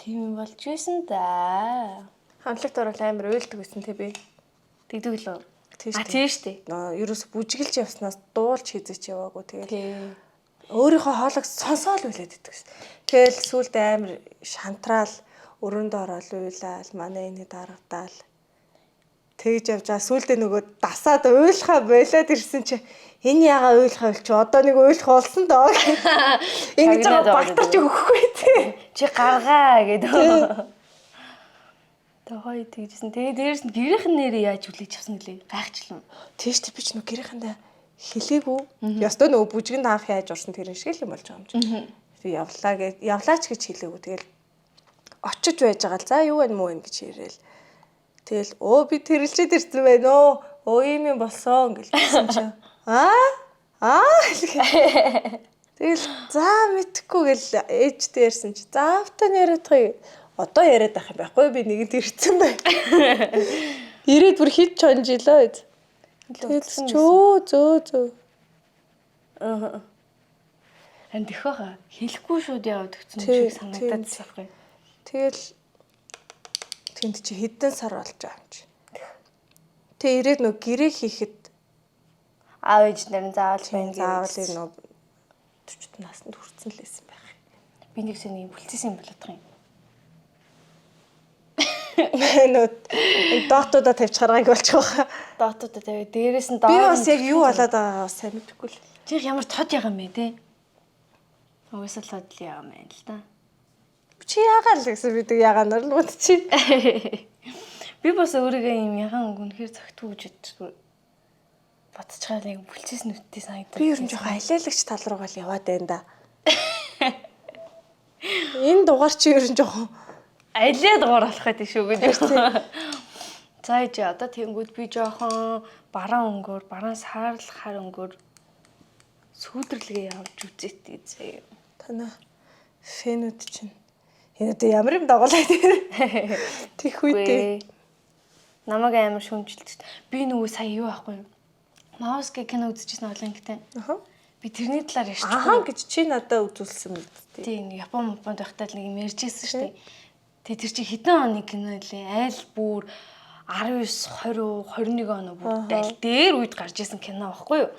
Тийм болж байсан да. хамтлагт орол амар уйлдаг байсан те би. Тэгдэг лөө. Тийм шүү дээ. Ерөөс бүжиглж явснаас дуулж хийзэж яваагүй тэгээд өөрийнхөө хоолойг сонсоол үлээд идэгсэн. Тэгэл сүулдэ амар шантраал өрөөндөө орол уйлаал манай энийг дарагдаал. Тэгж явж байгаа сүулдэ нөгөө дасаад уйлахаа болоод ирсэн чи энэ ягаа уйлахаа чи одоо нэг уйлах болсон доо. Ингэж багтарч өгөхгүй тий. Чи гаргаа гэдэг. Тохой тэгжсэн. Тэгээ дээрс нь гэрийнх нь нэрээ яаж үлээж авсан гэлээ гайхчлаа. Тийш би ч нөгөө гэрийнхэндээ хэлээгүй. Ёстой нөгөө бүжгэнд анх яаж орсон тэр шиг л юм болж байгаа юм чи. Би явлаач гэж хэлээгүй. Тэгэл очиж байж байгаа л за юу вэ мүү ингэж ирээл. Тэгэл би тэрэлчээд ирсэн байна оо. Ийм юм болсон гэж хэлсэн чи. Тэгэл за мэдхгүй гэл ээжтэй ярьсан чи. За автаа яриадах. Одоо яриад байх юм байхгүй би нэгэнд ирсэн бай. Ирээд бүр хит чонж илээ. Тэгэл зөө. Андихаа хэлэхгүй шууд яваад өгсөн шиг санагдаад байна. Тэгэл тэнд чи хэдэн сар болж байгаа юм чи. Тэ ирээд нөө гэрээ хийхэд аав ээж нар заавал байна гэж. Заавал нөө 40 наснд хүрсэн л байсан байх. Би нэг сэний бүлцсэн юм болоод байгаа юм. Нөө доотуудаа тавьж гаргааг болчих واخа. Доотуудаа тавиад дээрээс нь Би бас яг юу болоод байгаагаа сайн мэдэхгүй л. Чи ямар тод ягаан бэ те? Уусаалаад л ягаан байна л да. Чи яагаад л гэсэн бидэг ягаанаар л бод чи. Би бас өөрийгөө юм ягаан үнэхээр зөвхтүү гэж бодцохоо нэг бүлцээс нүдтэй санагдав. Би ер нь жоохон алиалагч тал руугаа л яваад байна да. Энэ дугаар чи ер нь жоохон алиад гоорлох гэдэг шүү гэж байна. За ээж одоо тэнгүүд би жоохон бараан саарл хар өнгөөр сүйдэрлэгээ явж үзээтэй заяа. Танаа фэнүүд чинь энэ одоо ямар юм дагуулаад тийх үедээ намайг амар шүмжилт. Би нөгөө сая юу аахгүй юу? Мауск кино үзчихсэн онлайнтай. Би тэрний талаар ярьчихгүй. Гэж чи надад үзүүлсэн мэт. Тийм Японд байхдаа л нэг юм ярьжсэн шүү дээ. Тэгээ тэр чи хэдэн оны кино лээ? Айл бүр 19, 20, 21 он бүр айл дээр үед гарч исэн кино байхгүй юу?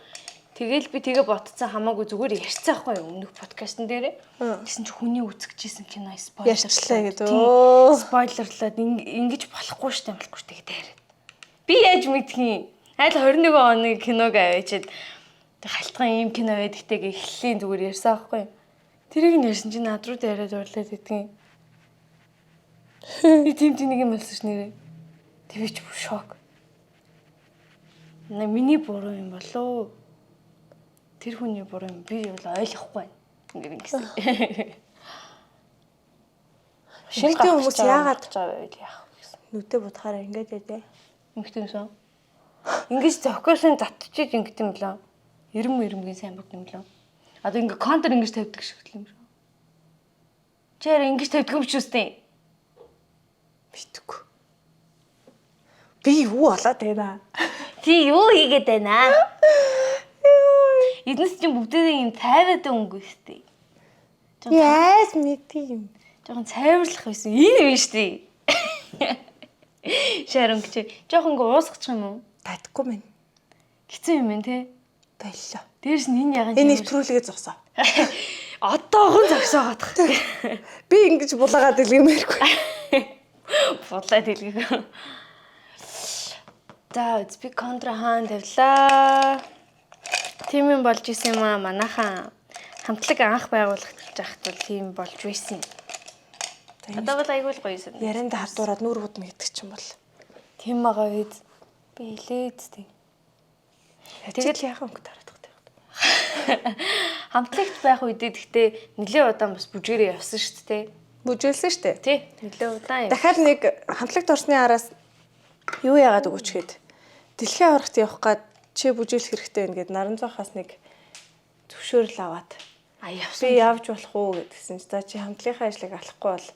Тэгэл би тэгээ ботцсон хамаагүй зүгээр ярьцсан байхгүй юу? Өмнөх подкастн дээр. Гэсэн чи хүний үзчихсэн кино спойлерлаа гэдэг. Спойлерлаад ингэж болохгүй штэ тэгээ дайраад. Би яаж мэдхийн? Айл 21 оны киног авчиад тэг халтгаан ийм кино байдагтэйг эхлэлийн зүгээр ярьсан байхгүй юу? Тэрийг нь ярьсан чинь над руу яриад орлоод идэгин. Би тийм нэг юм болсон ш нэрээ. Тэвч бүр шок. Миний буруу юм болоо. Тэр хүний буруу юм би бол ойлгохгүй байна. Ингэсэн. Эмэгтэй хүмүүс яагаад байвал яах вэ гэсэн. нүдэ будахаараа ингэж яа. Эмэгтэй юмсан. Ингэж зохиосон затчиж ингэт юм лөө. Ирэмгийн сайн бод юм лөө. Одоо ингэ контр ингэж тавьдаг шиг юм шүү. Чээр ингэж тавьдаг юм ч үстэй. Битггүй. Би юу болоод байна? Ти юу хийгээд байна? Эднес чинь бүгдээ юм тайваад өнгө өстэй. Яас мэдэм. Жохон цайварлах байсан. Энэ биш тий. Шарон гэж. Жохон ингээ уусгачих юм уу? Татгүй мэн. Хэцүү юм байна те. Боллоо. Дээрс нь энэ яган Энэ нэвтрүүлгээ зогсоо. Одоохон зогсоогоодох. Би ингэж булаагаад илгэмээргүй. Булаад илгээх. За, би контра хаан тавилаа. Тим юм болж исэн юм аа манайхан. Хамтлаг анх байгуулагдаж байхад бол тийм болж байсан. Одоо бол айгүй л гоё юм. Ярианд хардуураад нүур будна гэдэг ч юм бол. Тийм байгаа үед би илээд тий. Тэгэл яахан өнгө тараадах вэ? Хамтлагт байх үедээ гэхдээ нэлээд удаан бас бүжгэрээ явсан шүү дээ. Бүжгэлсэн шүү дээ. Тий, нэлээд удаан. Дахиад нэг хамтлагт орсны араас юу яагаад өгөөч гээд дэлхийн аврагт явах гад чи бүжиглэх хэрэгтэй байна гэд наран зоохоос нэг зөвшөөрөл аваад Явсан. би явж болох уу гэдгсэн чи за чи хамтлагийнхаа ажлыг алахгүй бол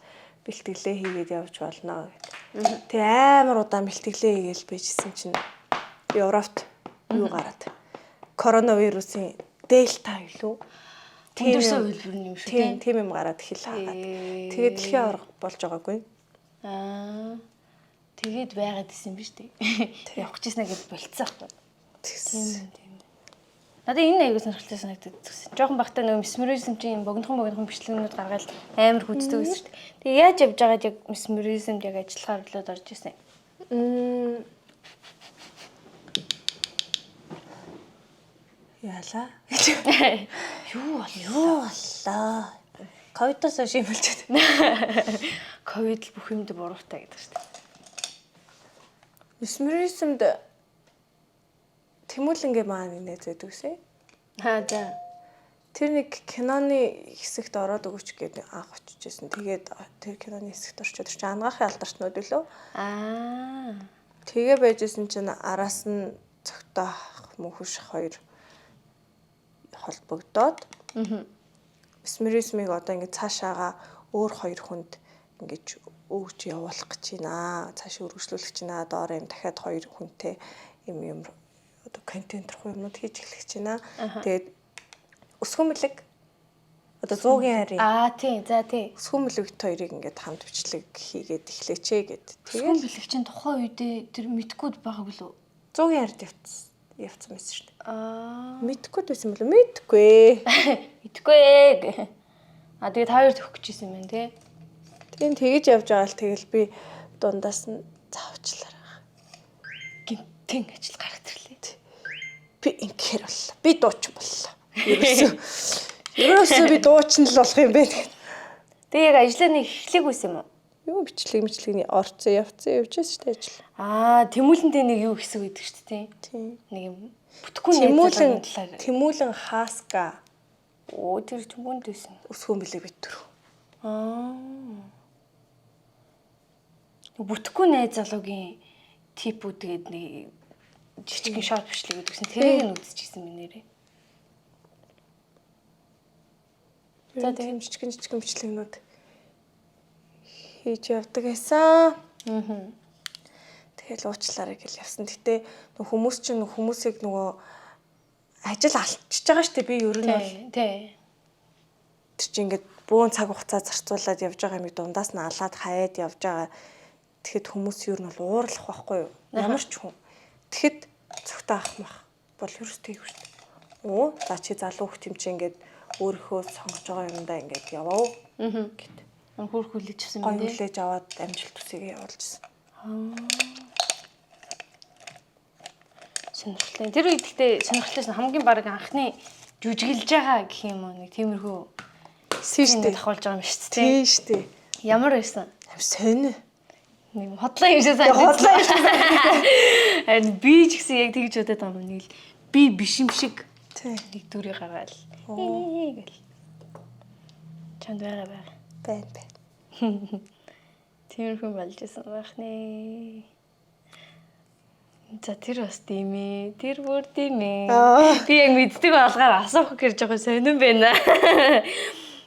бэлтгэлээ хийгээд явж болно гэд. Тэг амар удаан бэлтгэлээ хийгээл байжсэн чинь Европт юу гараад коронавирусын дельта юу? Өндөрсөн хөлбөр юм шүү дээ. Тийм юм гараад хил хаагаад. Тэгээд дэлхийн авраг болж байгаагүй. Тэгээд байгаад исэн биз дээ. Явах гэжсэн гэд болцсон байхгүй. Тийм. Надад энэ аягүй сонирхолтой санагдаад зүгсэн. Жохон багтаа нөгөө месмеризм чинь богинохон бичлэгнүүд гаргаад амар хүчтэй байсан шүү дээ. Тэгээ яаж явж байгаад яг месмеризмд яг ажиллахаар болоод орж ирсэн. Яалаа. Юу боллоо? Ковидоос хойш юм болж байна. Ковид л бүх юмд буруутай гэдэг шүү дээ. Месмеризмд Тэмүүлэнгээ маань нэ зэдэг үсэ. За. Тэр нэг киноны хэсэгт ороод өгөөч гэдэг анх очижсэн. Тэгээд тэр киноны хэсэгт орчод чи ангаахын алдарчнууд билүү? Тэгээ байжсэн чинь араас нь цогтоох мөнхөш хоёр холбогдоод месмеризмыг одоо ингэ цаашаага өөр хоёр хүнд ингэж өгч явуулах гэж байна. Цаашаа үргэлжлүүлэх гэж байна. Доор юм дахиад хоёр хүнтэй юм одоо контент руу юмуд хийж эхлэх гэж байна. Тэгээд өсгөн бэлэг одоо 100-ийн харийн. Тийм. За тий. Өсгөн бэлэгт хоёрыг ингээд хамт бичлэг хийгээд эхлэчээ гэд. Өсгөн бэлэг чинь тухайн үедээ тэр мэдгүйд байгааг лөө. 100-ийн харид явцсан байсан шүү дээ. Мэдгүй байсан болоо мэдгүй. Мэдгүй. Тэгээд та хоёр төгөх гэжсэн юм байна тий. Тийм тэгэж явж байгаа л тэгэл би дундаас нь заавчлаарай. Гинтэн ажил гаргах төрлөө. Би ингээр боллоо. Би дуучин боллоо. Ерөөсөө би дуучин л болох юм бэ. Тэгээ яг ажлаа нэг эхлэх үс юм уу? Юу бичлэгний орцсон явцсан явжсэн шүү дээ ажил. Тэмүүлэнтэй нэг юу хэсэг байдаг шүү дээ. Тийм. Нэг юм бүтгэхгүй нэг талаар. Тэмүүлэн хааска. Тэр түмэнд байсан. Өсгөн бэлэг битүр. Бүтгэхгүй найз залуугийн типүүд тэгээд нэг жижигхэн шорт бичлэг гэдгсэн. Тэрийг нь үзчихсэн юм нэрээ. За тийм жижигхэн бичлэгнүүд хийж явдаг байсан. Тэгэл уучлаарай гэл явсан. Гэтэ хүмүүс чинь хүмүүсийг нөгөө ажил алдчихж байгаа шүү дээ. Би ер нь бол тий. Тэр чинь ингээд бөөн цаг хугацаа зарцуулаад явж байгаа юм дундаас нь алаад хаяад явж байгаа. Тэгэхэд хүмүүс ер нь бол уурлах байхгүй юу? Ямар ч хүн. Тэгэхэд цогтоо ахмах бол ерөөстэй юу шүү дээ. За чи залуу хөх юм чи ингээд өөрийнхөө сонгож байгаа юмдаа ингээд яваа. Гэт. Хөр хүлээжсэн юм дээ. Хүлээж аваад амжилт төсөйгээ явуулжсэн. Сонирхолтой. Тэр үед гэхдээ сонирхолтой хамгийн баг анхны жүжиглж байгаа гэх юм уу нэг тиймэрхүү Тийштэй давхуулж байгаа юм шүү дээ. Тийштэй. Ямар байсан? Сонь. Нэг хотлоо юм шиг санагдсан. Харин би ч гэсэн яг тэгж бодоод байгаа юм. Би биш юм шиг нэг дүрийг гаргаад гэл. Чанд байгаа. Байна. Тиймэрхүү болж исэн байх нэ. За тэр бас тийм ээ. Тэр бүр тийм ээ. Би яг мэддэг алгаар асуух гэж жоохон сонирн байна.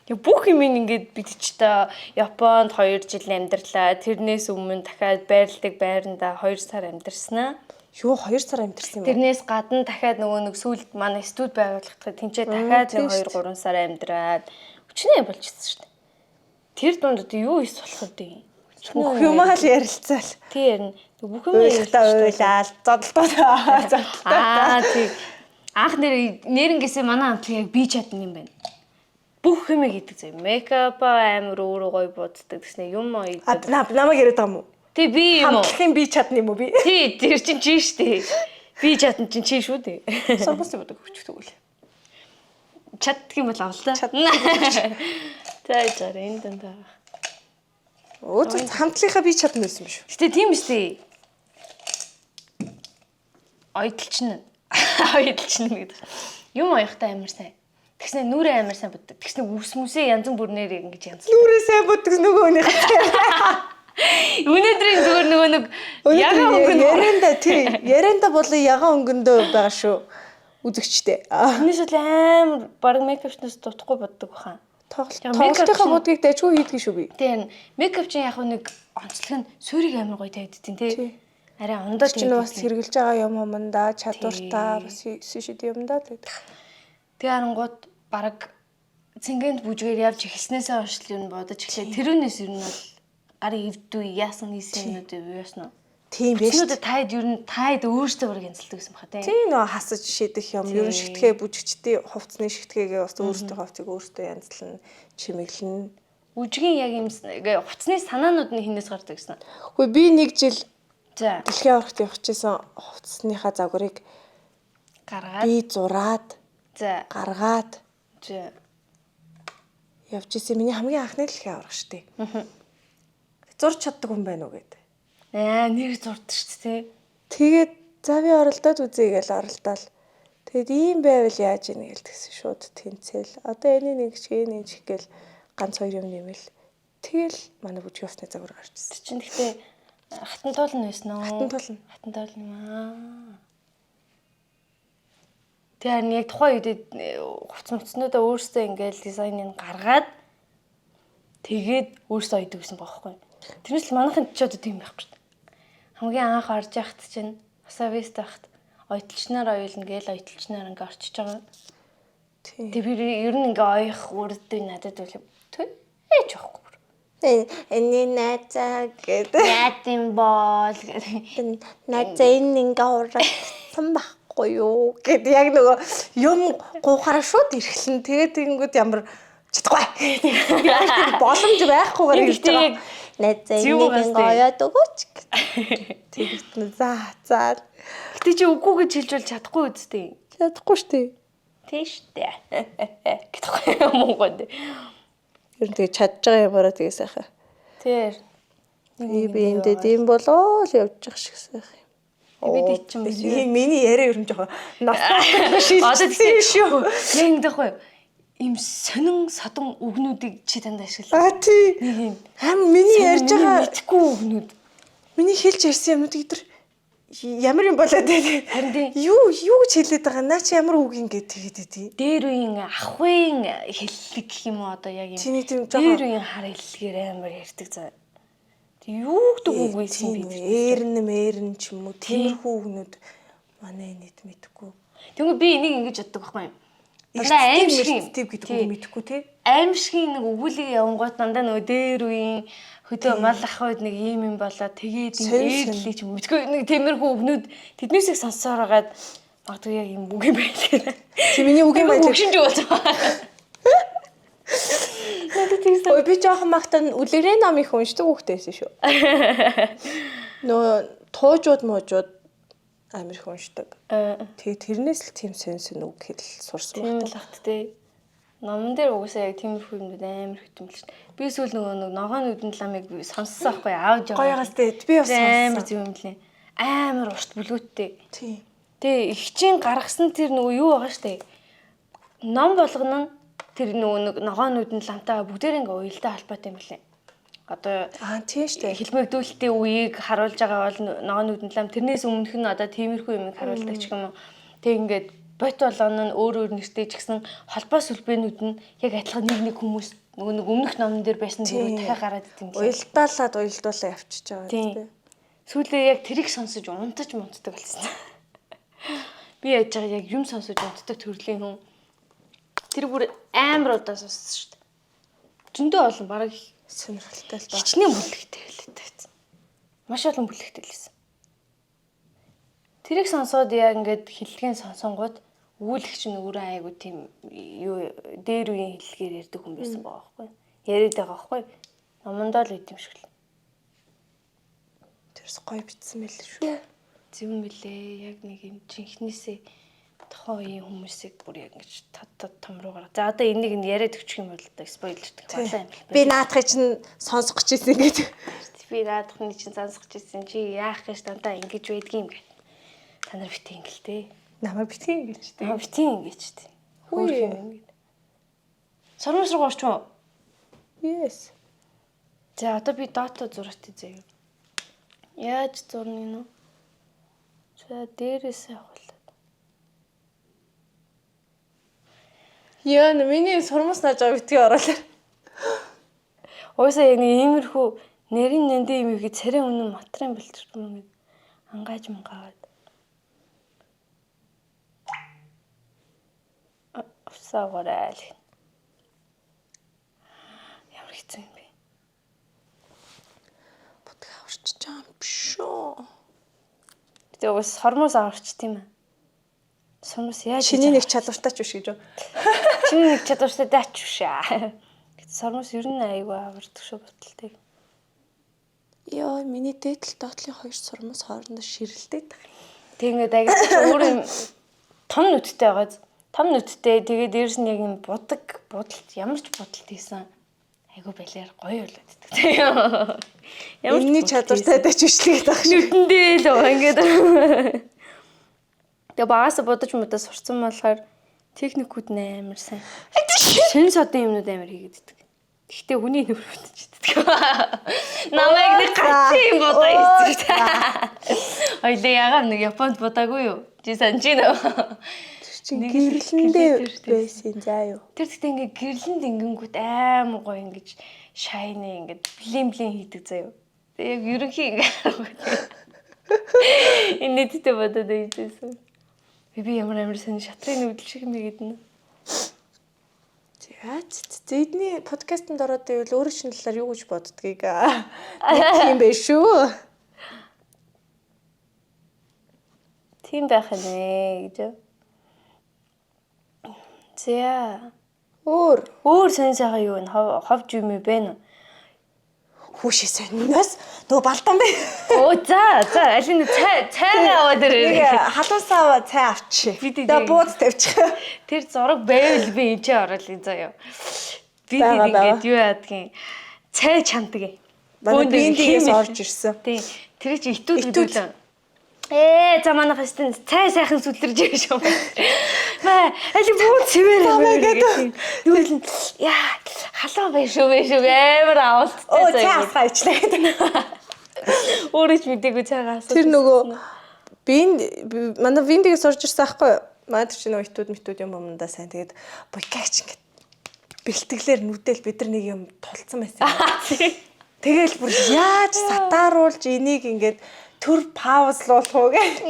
Яг бүх юм ингээд бид ч та Японд 2 жил амьдарлаа. Тэрнээс өмнө дахиад байрладаг байранда 2 сар амьдарснаа. Юу 2 сар амьдэрсэн юм бэ? Тэрнээс гадна дахиад нөгөө нэг сүүлд манай студ байгуулагдахад тэнцээ дахиад 2 3 сар амьдраад өчнөө болчихсон шүү дээ. Тэр дунд юу ис болох вэ? Бүх юм аа л ярилцаал. Тэр бүх юм уйлаал зодолдоо. Тий. Анх нэрнгээсээ манай хамтлаг яг би чадна юм байна. Бүх юм гэдэг зөө. Мейкап амар өөрөө гоё боддог гэснээр юм уу? Намайг яриад байгаа юм уу? Тий би юм уу? Хамтлагын би чадна юм уу би? Тий тэр чинь чи штэ. Би чадна чинь чи шүү дээ. Сургуулийн бодог хүчтэй үл. Чаддаг юм бол авлаа. За жаар энэ дандаа. Өөд хамтлагийнхаа би чадна байсан юм шүү. Гэтэ тийм үстэй. Ойдолчин гэдэг. Юм оёхтой амар сайн. Тэгснэ нүрээ амар сайн боддог. Тэгснэ үс мүсээ янз бүрнээр ингэж янз. Нүрээ сайн боддог нөгөө нэг. Өнөөдрийн зүгээр нөгөө нэг ягаан өнгөн ярианда тий. Ярианда болоо ягаан өнгөндөө байгаа шүү. Үзэгчтэй. Тэрнээс л амар баг мейкапчнаас дутхгүй боддог бахан. Тоглолтынхаа будгийг дайггүй хийдэг шүү би. Тийм. Мейкап чинь яг нэг онцлог нь суурийг амар гоё тавьдtiin тий. Арай ондоо чинь бас хэрглэж байгаа юм да чадвартаа бас шид юм да гэдэг. Тэгээ харангууд баг цэнгэнд бүжгээр явж эхэлснээсээ хойш л юу бодож эхлэв. Тэрүүнээс юу нь бол гарын эвдүү яасан хийсэн юмнууд юусэн нь. Тийм биш. Таад өөртөө бүр гэнцэлдэг гэсэн баха тий. Тийм нөө хасаж шидэх юм. Ер нь шигтгээ бүжигчдийн хувцсны шигтгээгээ бас өөртөө хувцыг өөртөө янзлан чимэглэн. Бүжгийн яг юм хувцсны санаанууд нь хинээс гардаг гэсэн. Хөөе би нэг жил за дэлхийн аврагт явчихсан хувцсныхаа загварыг би зураад за гаргаад за явж исэн. Миний хамгийн анхны дэлхийн авраг штэ. Зурч чаддаг хүн байна уу гэдэг. Нэр зурдаг шүү дээ. Тэгээд за би оролдоод үзье гэж оролдоол. Тэгэд ийм байвал яаж ийнэ гэлтгсэн шууд тэнцэл. Одоо энэ нэг чих гэл ганц 2 юм нэмэл. Тэгэл манай бүжгийн хувцсны загвар гарч ирсэн. Чин гэхдээ хатан тоол нь байсан уу? Хатан тоол юм аа. Тэр яг тухайн үед хувцснуудаа өөрсдөө ингээл дизайныг гаргаад тэгээд өөрсдөө ойдог гэсэн бохоггүй. Тэрнээс л манайхын ч одоо тийм байхгүй шүү дээ. Хамгийн анх орж яхад чинь Асавист байхад ойтолчноор оюулна гээл ойтолчноор ингээ орчиж байгаа. Тийм. Тэг би ер нь ингээ оёх үрдээ надад бол төө ээж байхгүй. Энэ наацаа гэдэг. Яат юм бол гэдэг. Наацаа энэ ингээ урагдсан байхгүй юу гэдэг яг нөгөө юм гуухаараа шууд ирэхлэн тэгээд тэгэнгүүт ямар чадахгүй. Яг боломж байхгүйгээр хэлж байгаа. Наацаа энэ ингээ оёод өгөөч. Тэгвэл за. Гэтэ чи үгүй гэж хэлж бол чадахгүй үсттэй. Чадахгүй штэ. Тийш дээ. Гэтхгүй Монголд. Ер нь тэгээ чадж байгаа юмараа тэгээ сайхан. Тэр. Би эндээ тийм болоо л явж явах шиг сайхан юм. Бид чинь миний яриа ер нь жоохон ностальгик шилжсэн шүү. Яг ингэхгүй. Им сонин содон үгнүүдийг чи дандаа ашиглаа. Тий. Миний ярьж байгаа мэдхгүй үгнүүд. Миний хэлж ярьсан юмнууд идэр ямар юм болоод байна. Харин юу гэж хэлээд байгаа наа чи ямар үг ингэ тэгээд тий. Дээр үеийн ахвын хэллэг гэх юм уу одоо яг юм. Дээр үеийн хар хэллэгээр амар ярьдаг заа. Юу гэдэг үг байсан бэ? Эрн ч юм уу тиймэрхүү үгнүүд манай нийт мэдхгүй. Тэгвэл би энийг ингэж боддог байхгүй юу? Дандаа аимшиг гэдэг үг мэдхгүй тий. Аимшигын нэг өгүүлэг явангууд дандаа нөгөө дээр үеийн хөдөө мал ах үед нэг юм болоод тэгээд ээлжлий ч юм мэдгүй нэг тиймэрхүү өгнүүд тэднээсээ сонсоор хагаад магадгүй яг юм үг юм байлаа. Чи миний үг юм байлаа. Өгшинж болж байгаа. Ой би жоохон магтан үлгэрээ номыг уншдаг хүүхдээсэн шүү. Нөө туужууд муужууд амар их уншдаг. Тэгээ тэрнээс л тийм сонь үг хэл сурсан байна. Тийм л хат тий. Номон дээр угсаа яг тиймэрхүү юмуд амар хөтөмөл шүү дээ. Би сүүл нөгөө ногоон нүдэн ламыг сонссон байхгүй аавж байгаа. Гоёгоос дээ би бас амар зүг юм лээ. Амар урт бүлгүүттэй. Тийм. Тэгээ ихчийн гаргасан тэр нөгөө юу байгаа штэ. Ном болгоно нь тэр нөгөө ногоон нүдэн ламтайгаа бүгдээр ингээ уялдаа холбоотой юм лээ. Одоо тийм штэ. хэлмэгдүүлэлтийн үеийг харуулж байгаа бол ногоон нүдэн лам тэрнээс өмнөх нь одоо тиймэрхүү юм харуулдаг ч юм уу. Тэг ингээд бот болгоно нь өөр нэртэй ч гэсэн холбоо сүлбээнүүд нь яг адилхан нэг хүмүүс нөгөө өмнөх номон дээр байсан дөрөв дахиад гараад идэв юм лээ. Уялдуулаа явчихж байгаа тийм. Сүүлдээ яг тэрийг сонсож унтаж мунтдаг болсон. Би яаж байгаа яг юм сонсож унтдаг төрлийн хүн. Тэр бүр амар удаа сонссон шүү дээ. Зөндөө олон бараг сонирхолтой л доо. Хичнээн бүлэгтэй байлаа гэсэн. Маш олон бүлэгтэй лсэн. Тэрийг сонсоод яг ингээд хэллэгийн сонсонгууд өгүүлэгч нь өөрөө айгу тийм юу дээр үеийн хэллэгээр ярьдаг хүн байсан байгаа байхгүй. Яриад байгаа байхгүй. Номондоо л үт юм шиг л. Тэрс гоё битсэн байл шүү. Зөв юм билээ. Яг нэг юм жинхнээсээ тохоо үеийн хүмүүсийг бүр яг ингэж том руугаар. За одоо энийг нь яриад өгчих юм бол одоо спойлердэх болоо юм байна. Би наадахыг чинь сонсох гэж ирсэн ингээд. Би наадахны чинь сонсох гэж ирсэн. Чи яах гэж дандаа ингэж байдгийм гэ. Та нар битгий ингэлтэй. Намайг битгий ингэж тээ. Намайг битгий ингэж тээ. Хөөх юм ингэж. Сормос руу орч уу? Yes. За одоо би дата зурагт заяа. Яаж зурна нь? За дээрээс авахлаа. Яа, миний сурмас нааж байгаа битгий ороолаа. Уусаа яг нэг иймэрхүү нэрийн нэндээ юм ихэд царай үнэн матрын бэлтгэр юм гээд ангааж мангаагаад. Усаагараал. Ямар хэцүү юм бэ? Будгаа аварчиж байгаа юм биш үү? Тэгээ ус сормоос аварч тийм ээ. Сормоос яаж чиний нэг чадвартай ч биш гэж үү? Чиний нэг чадвартай даач биш аа. Сормоос ер нь айгүй авардаг шүү баталтай. Йоо, миний дээдл доотлын хоёр сурмас хоорондоо ширэлдээд байгаа. Тэг ингээд агаас өөр юм том нүдтэй байгаа. Том нүдтэй тэгээд дээрс нь яг юм будалт ямар ч будалт хийсэн. Айгүй балиар гоё болоод иддэг. Ямар ч чадвартай даач бишлээд байгаа шүү. Нүдэндээ л байгаа ингээд. Тэгээ багаас будаж мудаа сурцсан болохоор техникүүд амар сайн. Шин содын юмнууд амар хийгээд иддэг. Гэхдээ хүний нүр бүтэж иддэг. Намайг нэг гацсан юм бодоо иддэг. Ойлээ ягаад нэг Японд бодаагүй юу? Чи санаж байна. Чи гэрлэндээ байсан заа юу. Тэр гэхдээ ингээ гэрлэнд ингэнгүүт аим гоё ингэж шайны ингээд блин хийдэг заяа. Тэг яг ерөнхий ингээ. Энэ дэдтэй бодоод байжсэн. Би ямар сайн шатрын нүүдэл шиг юм гээд нэ. Зэдний подкастт ороод байвал өөрөө шинэ талаар юу гэж боддгийг юм бэ шүү. Тийм байх нэ гэж. За өөр сайн сайхан юу н ховж юм бэ нэ? Хүүшээ сониноос нөгөө балдан бэ. Оо за аль нь цайгаа аваад ирээ. Халуусаа аваа цай авчи. Тэгээ бууд тавьчих. Тэр зураг байвал би энэ ч ороолын заяа. Би ингээд юу яадгийн цай чандаг. Бөөнд биендээс орж ирсэн. Тийм. Тэр чи итүүд. За манайх хэвчээ цай сайхан сүлэрж байгаа шүү. Маа аль бууд цэвэр юм. Юу л яа халуун байх шүү амар авалттай. Оо цай асгаа ичлээ гэдэг. Өөрөө ч мэдээгүй цайгаа асуу. Тэр нөгөө манай биндээс орж ирсэн аахгүй юу? Манай чи нөгөө итүүд юм да сайн. Тэгээд буйкаач ингээд бэлтгэлээр нүдэл бид нар нэг юм тулцсан байсан. Тэгэл бүр яаж сатааруулж энийг ингээд төр паузлуулах уу гэх.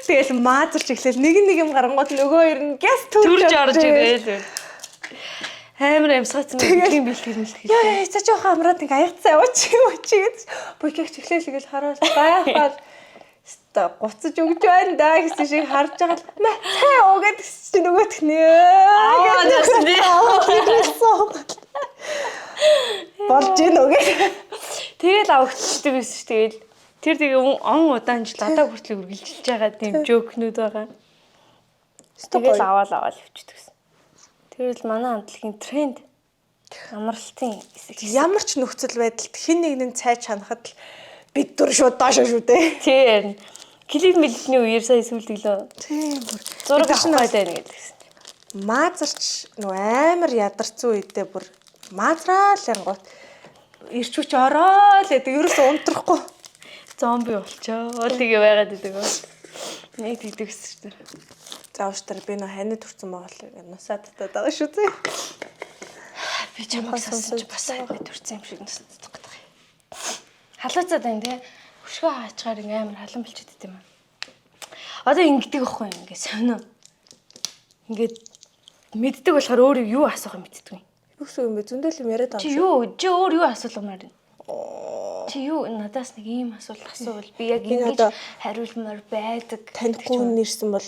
Тэгэл маазарч эхлэв. Нэг юм гарангууд нөгөө хоёр нь гэс төрж орж ирээл. Амар амсгацсан юм бэлтгэл. Яа, за жоох амраад ингээ аягцсан яваач гэж. Буйкаач эхлээл гэж харуул байхаар гуцаж өгч байна да гэсэн шиг харж байгаа л мэ цай уугээд чи нөгөөх нэ. Болж ийн үгүй. Тэгэл авагдчихдаг байсан ш. Тэгэл тэр тэгээ он удаанч ладаа хүртэл үргэлжилж байгаа тийм жокнүүд байгаа. Тэгэл аваад явчихдаг гэсэн. Тэрвэл манай хамтлагийн тренд амралтын хэсэг. Ямар ч нөхцөл байдалд хэн нэгний цайж ханахад л бид дөр шууд доошоо шүү дээ. Тийм. Клип мэлтний үеэр сая сүлдэглөө. Тийм бүр. Зураг авах байдаг гэсэн. Маазарч нөгөө амар ядарсан үедээ бүр маазраал янгууд ирчүүч ороо л гэдэг ерөөсөө унтрахгүй. Зомби болчоо. Тэгээ байгаад идэг. Нэг тэгдэгс шүү дээ. За ууштар би нөө ханид төрсэн байгаа л нусаад татаад байгаа шүү дээ. Би чамайг сонссон ч бас ханид төрсэн юм шиг нусаад татах гэдэг. Халууцаад байна те. Хөшгөө хаачгаар амар халуун болчиход байт юм аа. Одоо ингэдэг байхгүй юм ингээ сонио. Ингээд мэддэг болохоор өөрөө юу асуух юм мэддэг юм. Юус юм бэ? Зөндөл юм яриад байгаа. Чи өөр юу асуулмаар байна? Чи юу надаас нэг ийм асуулт асуувал би яг ингэж хариулмаар байдаг. Таньгүй нэрсэн бол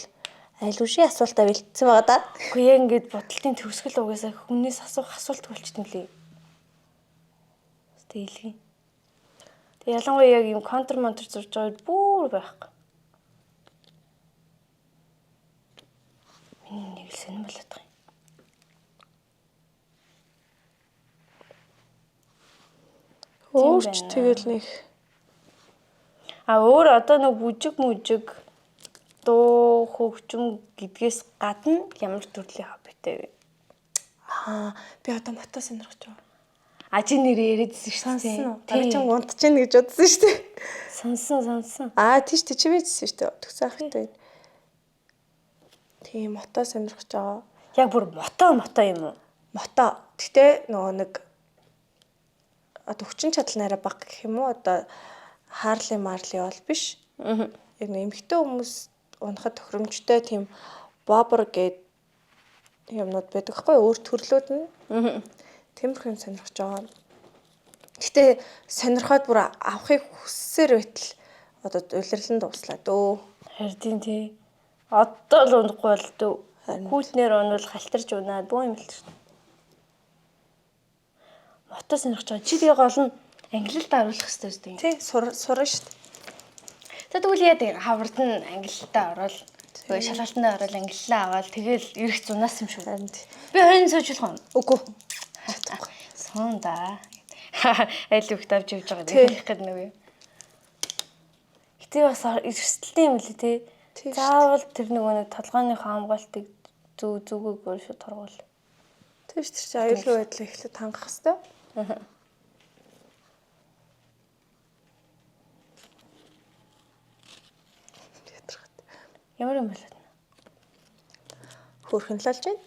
аль үшийн асуултаа бэлтсэн байгаа даа. Үгүй яг ингэж бодлтын төгсгөл угаасаа хүнээс асуух асуулт болчихсон лээ. Тэйлгий. Тэг ялангуяа яг юм контр монтер зурж байгаа бүр байхгүй. Миний нэг л сонирн болоод байгаа юм. Өөрч тэгэл нэг өөр одоо нэг бүжиг мүжиг дуу хөгжим гэдгээс гадна ямар төрлийн хоббитэй вэ? Би одоо мото сонирхож байгаа. Чи нэр яриадсэн шүү дээ. Тэр чинь унтж гин гэж бодсон шүү дээ. Сонсон. Тийш чи бичсэн шүү дээ. Төгсөн ахтай. Тийм мото сонирхож байгаа. Яг бүр мото юм уу? Мото. Гэтэ нөгөө нэг одоо хүчин чадал нараа бага гэх юм уу? Одоо Харли Марли бол биш. Яг нэг эмэгтэй хүмүүс унахад тохиромжтой тийм бобер гэдэг юмнууд байдаг хгүй өөр төрлүүд нь. Тиймэрхүү юм сонирхож байгаа. Гэтэ сонирхоод бүр авахыг хүссээр байтал одоо улирлан дуслаа дөө. Харин тий. Одоо л унахгүй бол дөө. Хүүтнэр онвол халтарч унаад бөө юм л шүү. Мото сонирхож байгаа. Чи тэгээ гол нь ангилалд оруулах хэрэгтэй шүү дээ. Тий, сурна шүү дээ. Тэгвэл яа дээ хавард нь ангиллалтаа ороод шалгалтанд ороод ангиллалаа аваад тэгэл ирэх зунаас юм шүү. Би 20 суучлах юм. Үгүй. Сон да. Айл үхт авч явж байгаа гэх гээд нэг юм. Гэтэ бас эрсдэлтэй юм лээ тий. Заавал тэр нэг толгойн хамгаалтыг зүгөөгөр шүү торгуул. Тийш тэр чи аюулгүй байдлаа эхлээд хангах хэрэгтэй. Ямар юм болоод? Хөөрхөн л болж байна.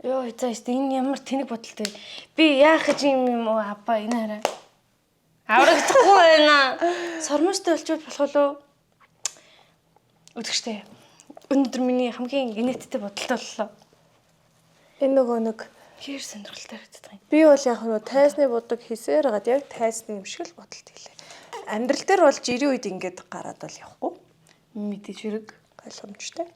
Йоо, энэ ямар тэнэг бодолтой. Би яах гэж юм уу апа энэ хараа. Аврагдахгүй байна. Сормостой болчихвол болох уу? Үтгэжтэй. Өнөөдөр миний хамгийн генетиктэй бодолтой боллоо. Энэ нөгөө нэг хэр сонирхолтой харагддаг юм. Би бол яг нөгөө тайсны будаг хийсээр хагаад яг тайсны юм шиг л бодолт хэлээ. Амьдрал дээр бол жирийн үед ингэж гараад бол явахгүй. Мэдээж хэрэг ойлгомжтой.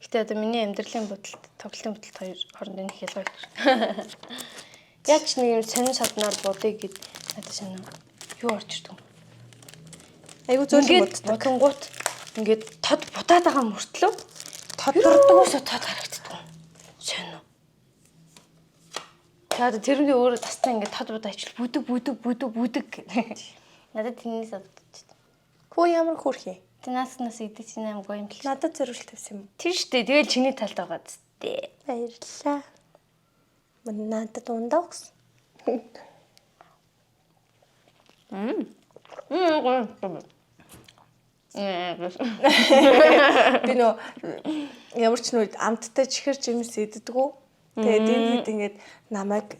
Гэтэ одоо миний амьдралын бодолт, тоглолтын бодолт хоёр хооронд нэг ялгаа байна. Яг ч нэг юм сонин саднаар бодъё гэд надад шинэ юу орж ирдэг юм. Айгу зөөлөн боддог. Бодонгууд ингээд тод будаад байгаа мөртлөө тодордгоосоо тод харагддаг юм. Сонин. Тэгээд тэрний өөрөө тастай ингээд тод будаа ичл бүдэг гэх. Надад тэрнээс бодчих. Хөө ямар хөөрхий. Нас идэж чинь амгүй юм л. Надад зориулт тавьсан юм. Тэр штэ тэгэл чиний талд байгаа зү. Баярлалаа. Мөн надад ундаа гэсэн. Би нөө ямар ч нүд амттай чихэр жимс иддэггүй. Тэгээд энэ хэд ингээд намайг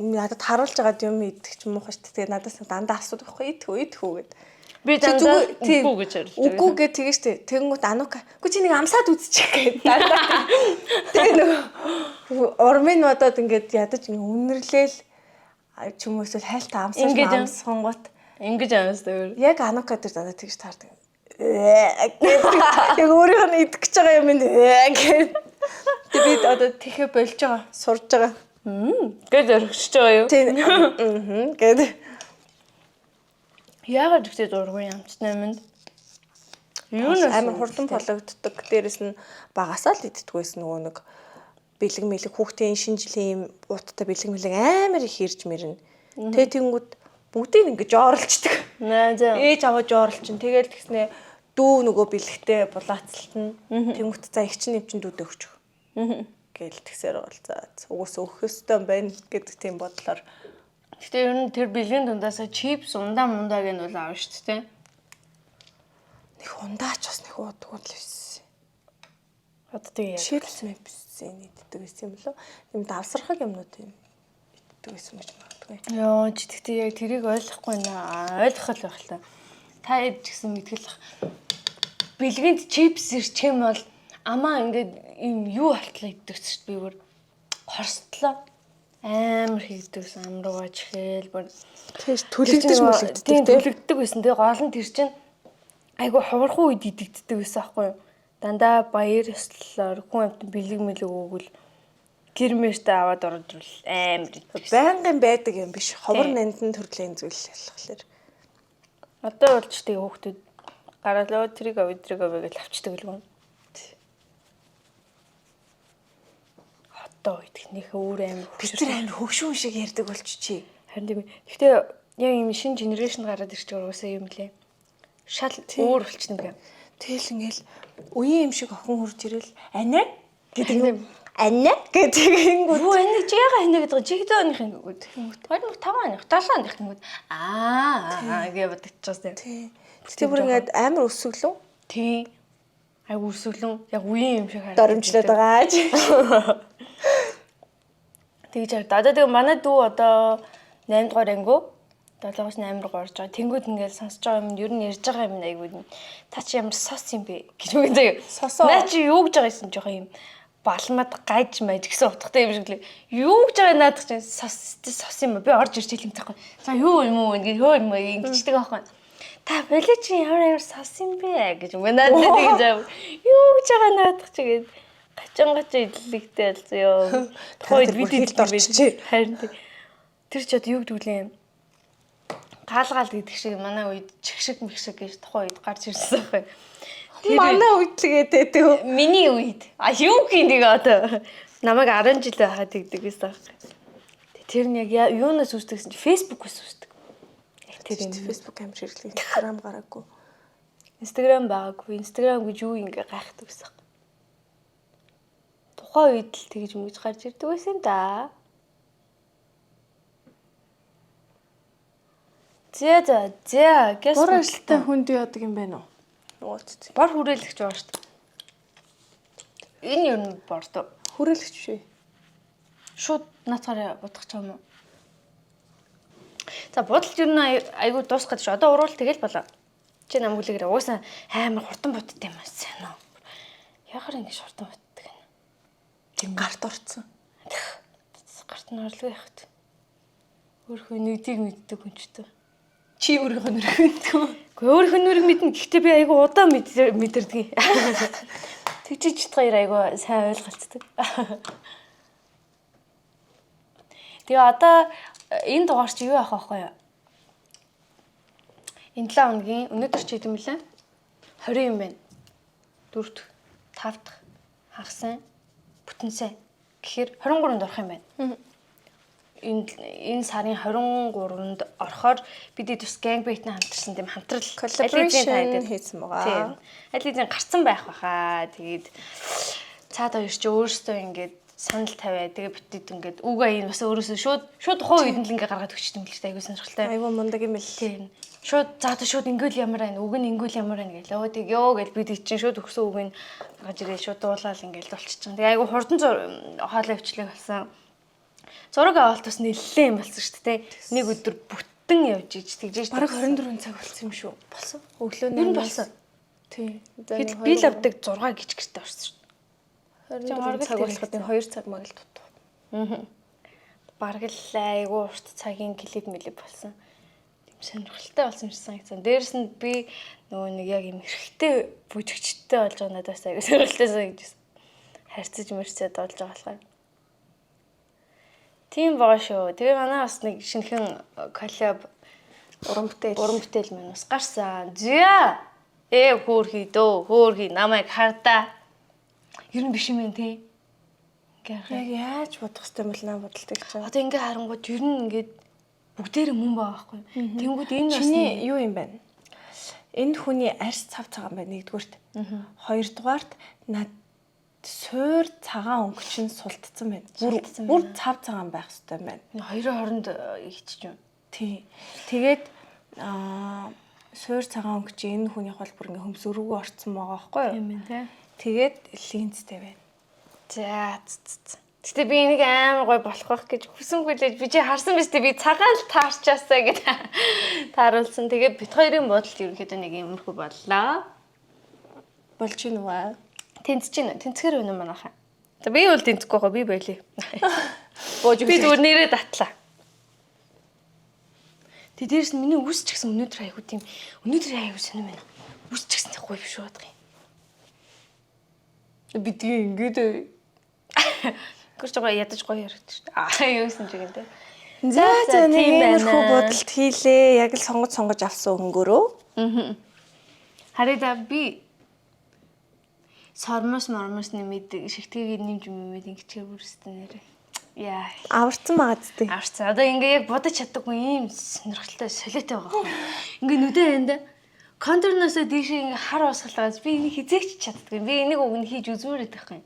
надад харуулж байгаа юм идэх ч муухай штэ. Тэгээд надаас дандаа асуудаг байхгүй идэх үү гэд. Би дандаа үгүй гэж ярьж байна. Үгүй гэж тэгээ штэ. Тэгэнгүүт Анука. Үгүй чи нэг амсаад үзчих гээд дандаа. Тэгээ нөгөө урмын бодоод ингээд ядаж үнэрлээл ч юм уу эсвэл хайлтаа амсгонгот ингэж амсдаг. Яг Анука дээр дандаа тэгж таардаг. Яг өөрийнх нь идэх гэж байгаа юм гээд. Би одоо тэхэ болж байгаа, сурж байгаа. Гэж өргөжж байгаа юу? Тийм. Гээд яагаад ихтэй дургуун амттай юмд? Юу нэг амар хурдан болгогддог. Дээрэс нь багасаа л иддэг байсан нөгөө нэг бэлэг мэлэг хүүхдийн шинэ жилийн юм ууттай бэлэг мэлэг амар их ирж мэрнэ. Тэгээ тэнгүүд бүгдийг ингэж жоорлцдаг. Ээж аваа жоорлчин. Тэгээл тэгснэ дүү нөгөө бэлэгтэй булаацалтна. Тэнгүүд за их чинь нэм чин дүүдээ өгч. Гээл тэгсээр бол за угаас өгөх ёстой байна гэдэг тийм бодлоор. Гэтэ ер нь тэр бэлгийн дундаасаа чипс ундааг нь бол аав шүү дээ. Нэг ундаач бас нэг удаггүй л байсан. Одоо яг чипс мэпсэн иддэг байсан юм болов. Юм давсархаг юмнууд юм иддэг байсан гэж магадгүй. Йоо, чи тэгтээ яг тэрийг ойлгохгүй наа. Ойлгох л байх л та. Та хэд ч гэсэн мэдгэл бах. Бэлгэнд чипс ирчих юм бол амаа ингээд юм юу алтлаа иддэгс шүү дээ. Би бүр хорстлоо. Амар хийдэгс амруугаа чихээл бүр тэгэж төлөгдөж мүлэгддэг тийм төлөгддөг байсан. Тэгээ гол нь тэр чинь айгу ховорхон үед идэгддэг байсан аахгүй юу? Дандаа баяр ёслолоор хүн амт бэлэг мэлэг өгвөл гэрмээртээ аваад оржвол амар иддэг. Байнгын байдаг юм биш. Ховор нандин төрлийн зүйл ялхлаар. Одоо болж тэгээ хүүхдүүд гараалаа трийг авдрыг авъя гэж авчдаг л гоо. Одоо идэх нөх өөр амар бид нар амар хөвшүүн шиг ярьдаг болчихжээ. Харин тийм. Гэхдээ яг юм шинэ генерашн гараад ирчих уусаа юм лээ. Шал өөр болчихно юм. Тэгэл ингээл үеийн юм шиг охин хурж ирэл ана гэдэг юм. Ана гэдэг юм. Юу ана чи яга ана гэдэг чи хэдэн оных юм гээд. 25 оных 7 оных юм гээд. Гэж бодчихсон. Тий. Тэгтээ бүр ингээд амар өсөглөө. Тий. Айгу өсөглөн яг үеийн юм шиг харагдав. Доромжлоод байгаа. Тэгж яг тэгээ манай дүү одоо 8 дугаар ангиу 7-оос 8 руу орж байгаа. Тэнгүүд ингээл сонсож байгаа юм ер нь ярьж байгаа юм айгуу. Та чи ямар сос юм бэ гэж үгүй заяа. Сосоо. Наа чи юу гэж байгаа юм жоохон юм балмад гайж маяг гэсэн утгатай юм шиг лээ. Юу гэж байгаа наадах чинь сос юм бэ? Би орж ирж хэлэм таахгүй. За юу юм уу ингээд хөө юм ингэждэг аахгүй. Та болоо чи ямар сос юм бэ гэж үгүй надад тэгж аа. Юу гэж байгаа наадах чигээд гачангач идлэгтэй л зөө. Тухайд бид идэлж харин тэр ч одоо юу гэдэг лээ. Гаалгаал гэдэг шиг манай үед чигшиг мэгшиг гэж тухайн үед гарч ирсэн байхгүй. Манай үед л гэдэг. Миний үед. Юу гин нэг одоо намайг 10 жил байхад тэгдэг гэсэн байхгүй. Тэр нь яг юунаас үүсдэг гэсэн чи Facebook-ээс үүсдэг. Тэр юм Facebook амир хэрэглэх Instagram гараагүй. Instagram байгаагүй. Instagram гэж юу ингээ гайхдаг гэсэн. Тухайн үед л тэгж мөж гарч ирдэг байсан юм да. За гэс бор ажилтаа хүнд яадаг юм байна уу? Нууц. Бор хүрээлэгч байгаа шүү дээ. Энэ юу н бордоо? Хүрээлэгч шүү. Шууд наацаараа будах ч юм уу? За будалж юу н айгу дуусгаад ш. Одоо уруул тэгэл болоо. Чи нам хүлээгээрээ уусаа амар хурдан бутд юм аа сайн уу? Яхаар ингэ хурдан бутдаг юм. Тэг гарт орцсон. Гарт нь орлоо яхад. Өөрхөө нэгдийг мэддэг хүн ч тоо. Чи өөрийнхөө нэрийг мэддэг үү? Гэхдээ өөрийнхөө нэрийг мэднэ. Гэхдээ би айгу удаан мэдэрдэг. Тэгжиж хоёр айгу сайн ойлголцдог. Тэгээ одоо энэ дугаар чи юу авах вэ? Энэ 7 хоногийн өнөөдөр чи хэдэм бэлээ? 20 юм байна. 4 дахь, 5 дахь, хагас сайн, бүтэн сайн. Гэхээр 23-нд орох юм байна. Энэ сарын 23-нд орохоор бид бас Gangbait-ны хамтарсан тийм хамтрал collaboration хийсэн байгаа. Аль хэдийн гарцсан байх баха. Тэгээд цаад хоёр чи өөрөөсөө ингээд санал тавиа. Тэгээ битэд ингээд үгээ энэ бас өөрөөсөө шууд тухайн үед л ингээд гаргаад өгчтэй юм л аюу сонирхолтой. Аюу мундаг юм л. Тийм. Шууд шууд ингээл ямар байна, үг нь ингээл ямар байна гэлээ. Өө тэгё гэж бид чинь шууд өгсөн үг нь гаргаж ирээ шууд дуулаад ингээл дулчихсан. Тэгээ аюу хурдан хоолой өвчлэг болсон. Зураг авалт бас нэлээд юм болсон шүү дээ. Нэг өдөр бүтэн явж иж тэгж бараг 24 цаг болсон юм шүү. Болсон. Өглөө 8 болсон. Тий. Би л авдаг 6 гिच гэртээ орсон шүү. 24 цаг болоход 2 цаг маг л дутуу. Бараг л айгу урт цагийн клип мэлэв болсон. Тийм сонирхолтой болсон юм шиг санагдсан. Дээрээс нь би нөгөө нэг яг юм хэрэгтэй бүжигчтэй болж байгаа надаас айгу сонирхолтой санагдсан. Харьцаж мэрцээд болж байгаа болохоор. Тийм байгаа шүү. Тэгээ манай бас нэг шинэхэн коллаб уран бүтээл маань бас гарсан. Зя. Хөөрхий намайг хардаа. Ер нь биш юм тий. Яг яаж бодох хэвтэй бол наа бодолтой гэж байгаа. Одоо ингээ харангууд ер нь ингээд бүгдээрээ мөн байгаа байхгүй. Тэнгүүд энэ бас чиний юу юм бэ? Энэ хүний арьс цав цагаан байна нэгдүгürt. Хоёрдугаарт над суур цагаан өнгө чинь султцсан байна. Бүр цав цагаан байх хэрэгтэй юм байна. Хоёрын хооронд ихчих юм. Тий. Тэгээд суур цагаан өнгө чинь энэ хүнийх бол бүр ингээ хөмсөргөө орцсон байгаа байхгүй юу? Тийм ээ тий. Тэгээд линзтэй байна. За. Гэтэ би энийг амар гой болох байх гэж хүсэнгүй лээ. Би чи харсан биз дээ. Би цагаан л таарчаасаа гэд тааруулсан. Тэгээд бит хоёрын бодолд ерөнхийдөө нэг юмрхүү боллоо. Болж гин үү? Тэнцгэр өнө манайхаа. За би бол тэнцэхгүй гоо би байлээ. Би зүгээр нэрээ татлаа. Тэ дээрс нь миний үс ч гэсэн өнөөдөр аягүй тийм. Өнөөдөр аягүй сонирм байна. Үс ч гэсэн гоё биш байдаг юм. Би тийм ингээд гэрч байгаа ядаж гоё яригдчих шүү дээ. Юусэн ч гэнтэй. За нэг иймэрхүү бодолд хийлээ. Яг л сонгож авсан өнгөөрөө. Хараа би сормос нэмээд шигтгийг нэмж юмээд ингэчээр бүрстэй нэрээ. Яа. Аварцсан байгаа зү. Аварцсан. Одоо ингээ яг бодож чаддаггүй ийм сонирхолтой солиотой байгаа юм. Ингээ нүдэн энд контурноосоо дээшээ ингээ хар усгалаас би энийг хизээч чаддаггүй. Би энийг уг нь хийж үзмээр байдаг юм.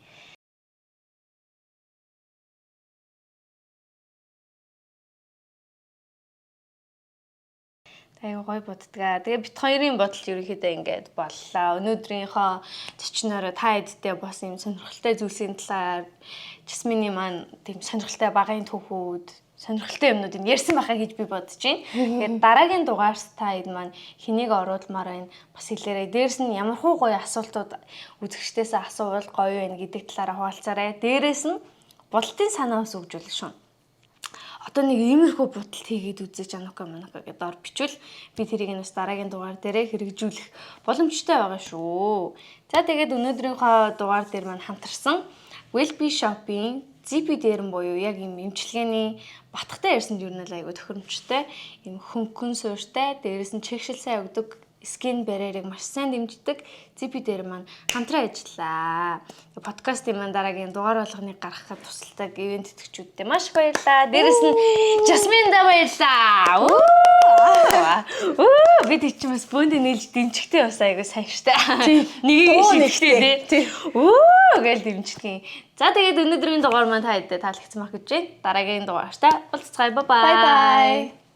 Аяа гой боддгаа. Тэгээ бит хоёрын бодол ерөнхийдөө ингээд боллоо. Өнөөдрийнхөө төчнөөрөө та эдтэй бас юм сонирхолтой зүйлсийн талаар Жасмины маань тийм сонирхолтой багын түүхүүд, сонирхолтой юмнуудыг ярьсан байхаа гэж би бодож байна. Тэгээд дараагийн дугаарс та эд маань хэнийг оруулмаар байна. Бас хэлээрэй. Дээрс нь ямархуу гоё асуултууд үзэгчдээс асуувал гоё байна гэдэг талаараа хуваалцаарай. Дээрээс нь бодолтын санаа ус өгжүүл шүү. Одоо нэг иймэрхүү бодолт хийгээд үзэж анака гэдэг ор бичвэл би тэрийг нь бас дараагийн дугаар дээрээ хэрэгжүүлэх боломжтой байгаа шүү. За тэгээд өнөөдрийнхөө дугаар дээр маань хамтарсан Wellbe Shop-ийн ZP дээрэн буюу яг юм эмчилгээний батхтай ярьсан журнал айгуу тохиромжтой, юм хөнгөн суурьтай, дээрээс нь чигшил сайн өгдөг скин барьерыг маш сайн дэмждэг ZP дээр маань хамтран ажиллаа. Подкастын маань дараагийн дугаар болгоныг гаргахад тусалдаг ивент тэтгэгчүүдтэй маш баярлалаа. Дээрээс нь Жасминдаа баярлалаа. Бид чинь бас бөөндөө нээлж дэмжихтэй бас айгуу сайн штэ. Нэгийг шигтэй тий. Гээл дэмждэг. За тэгээд өнөөдрийн дугаар маань та хэдэ таалагдсан байх гэж байна. Дараагийн дугаартай уулзцгаая. Bye bye.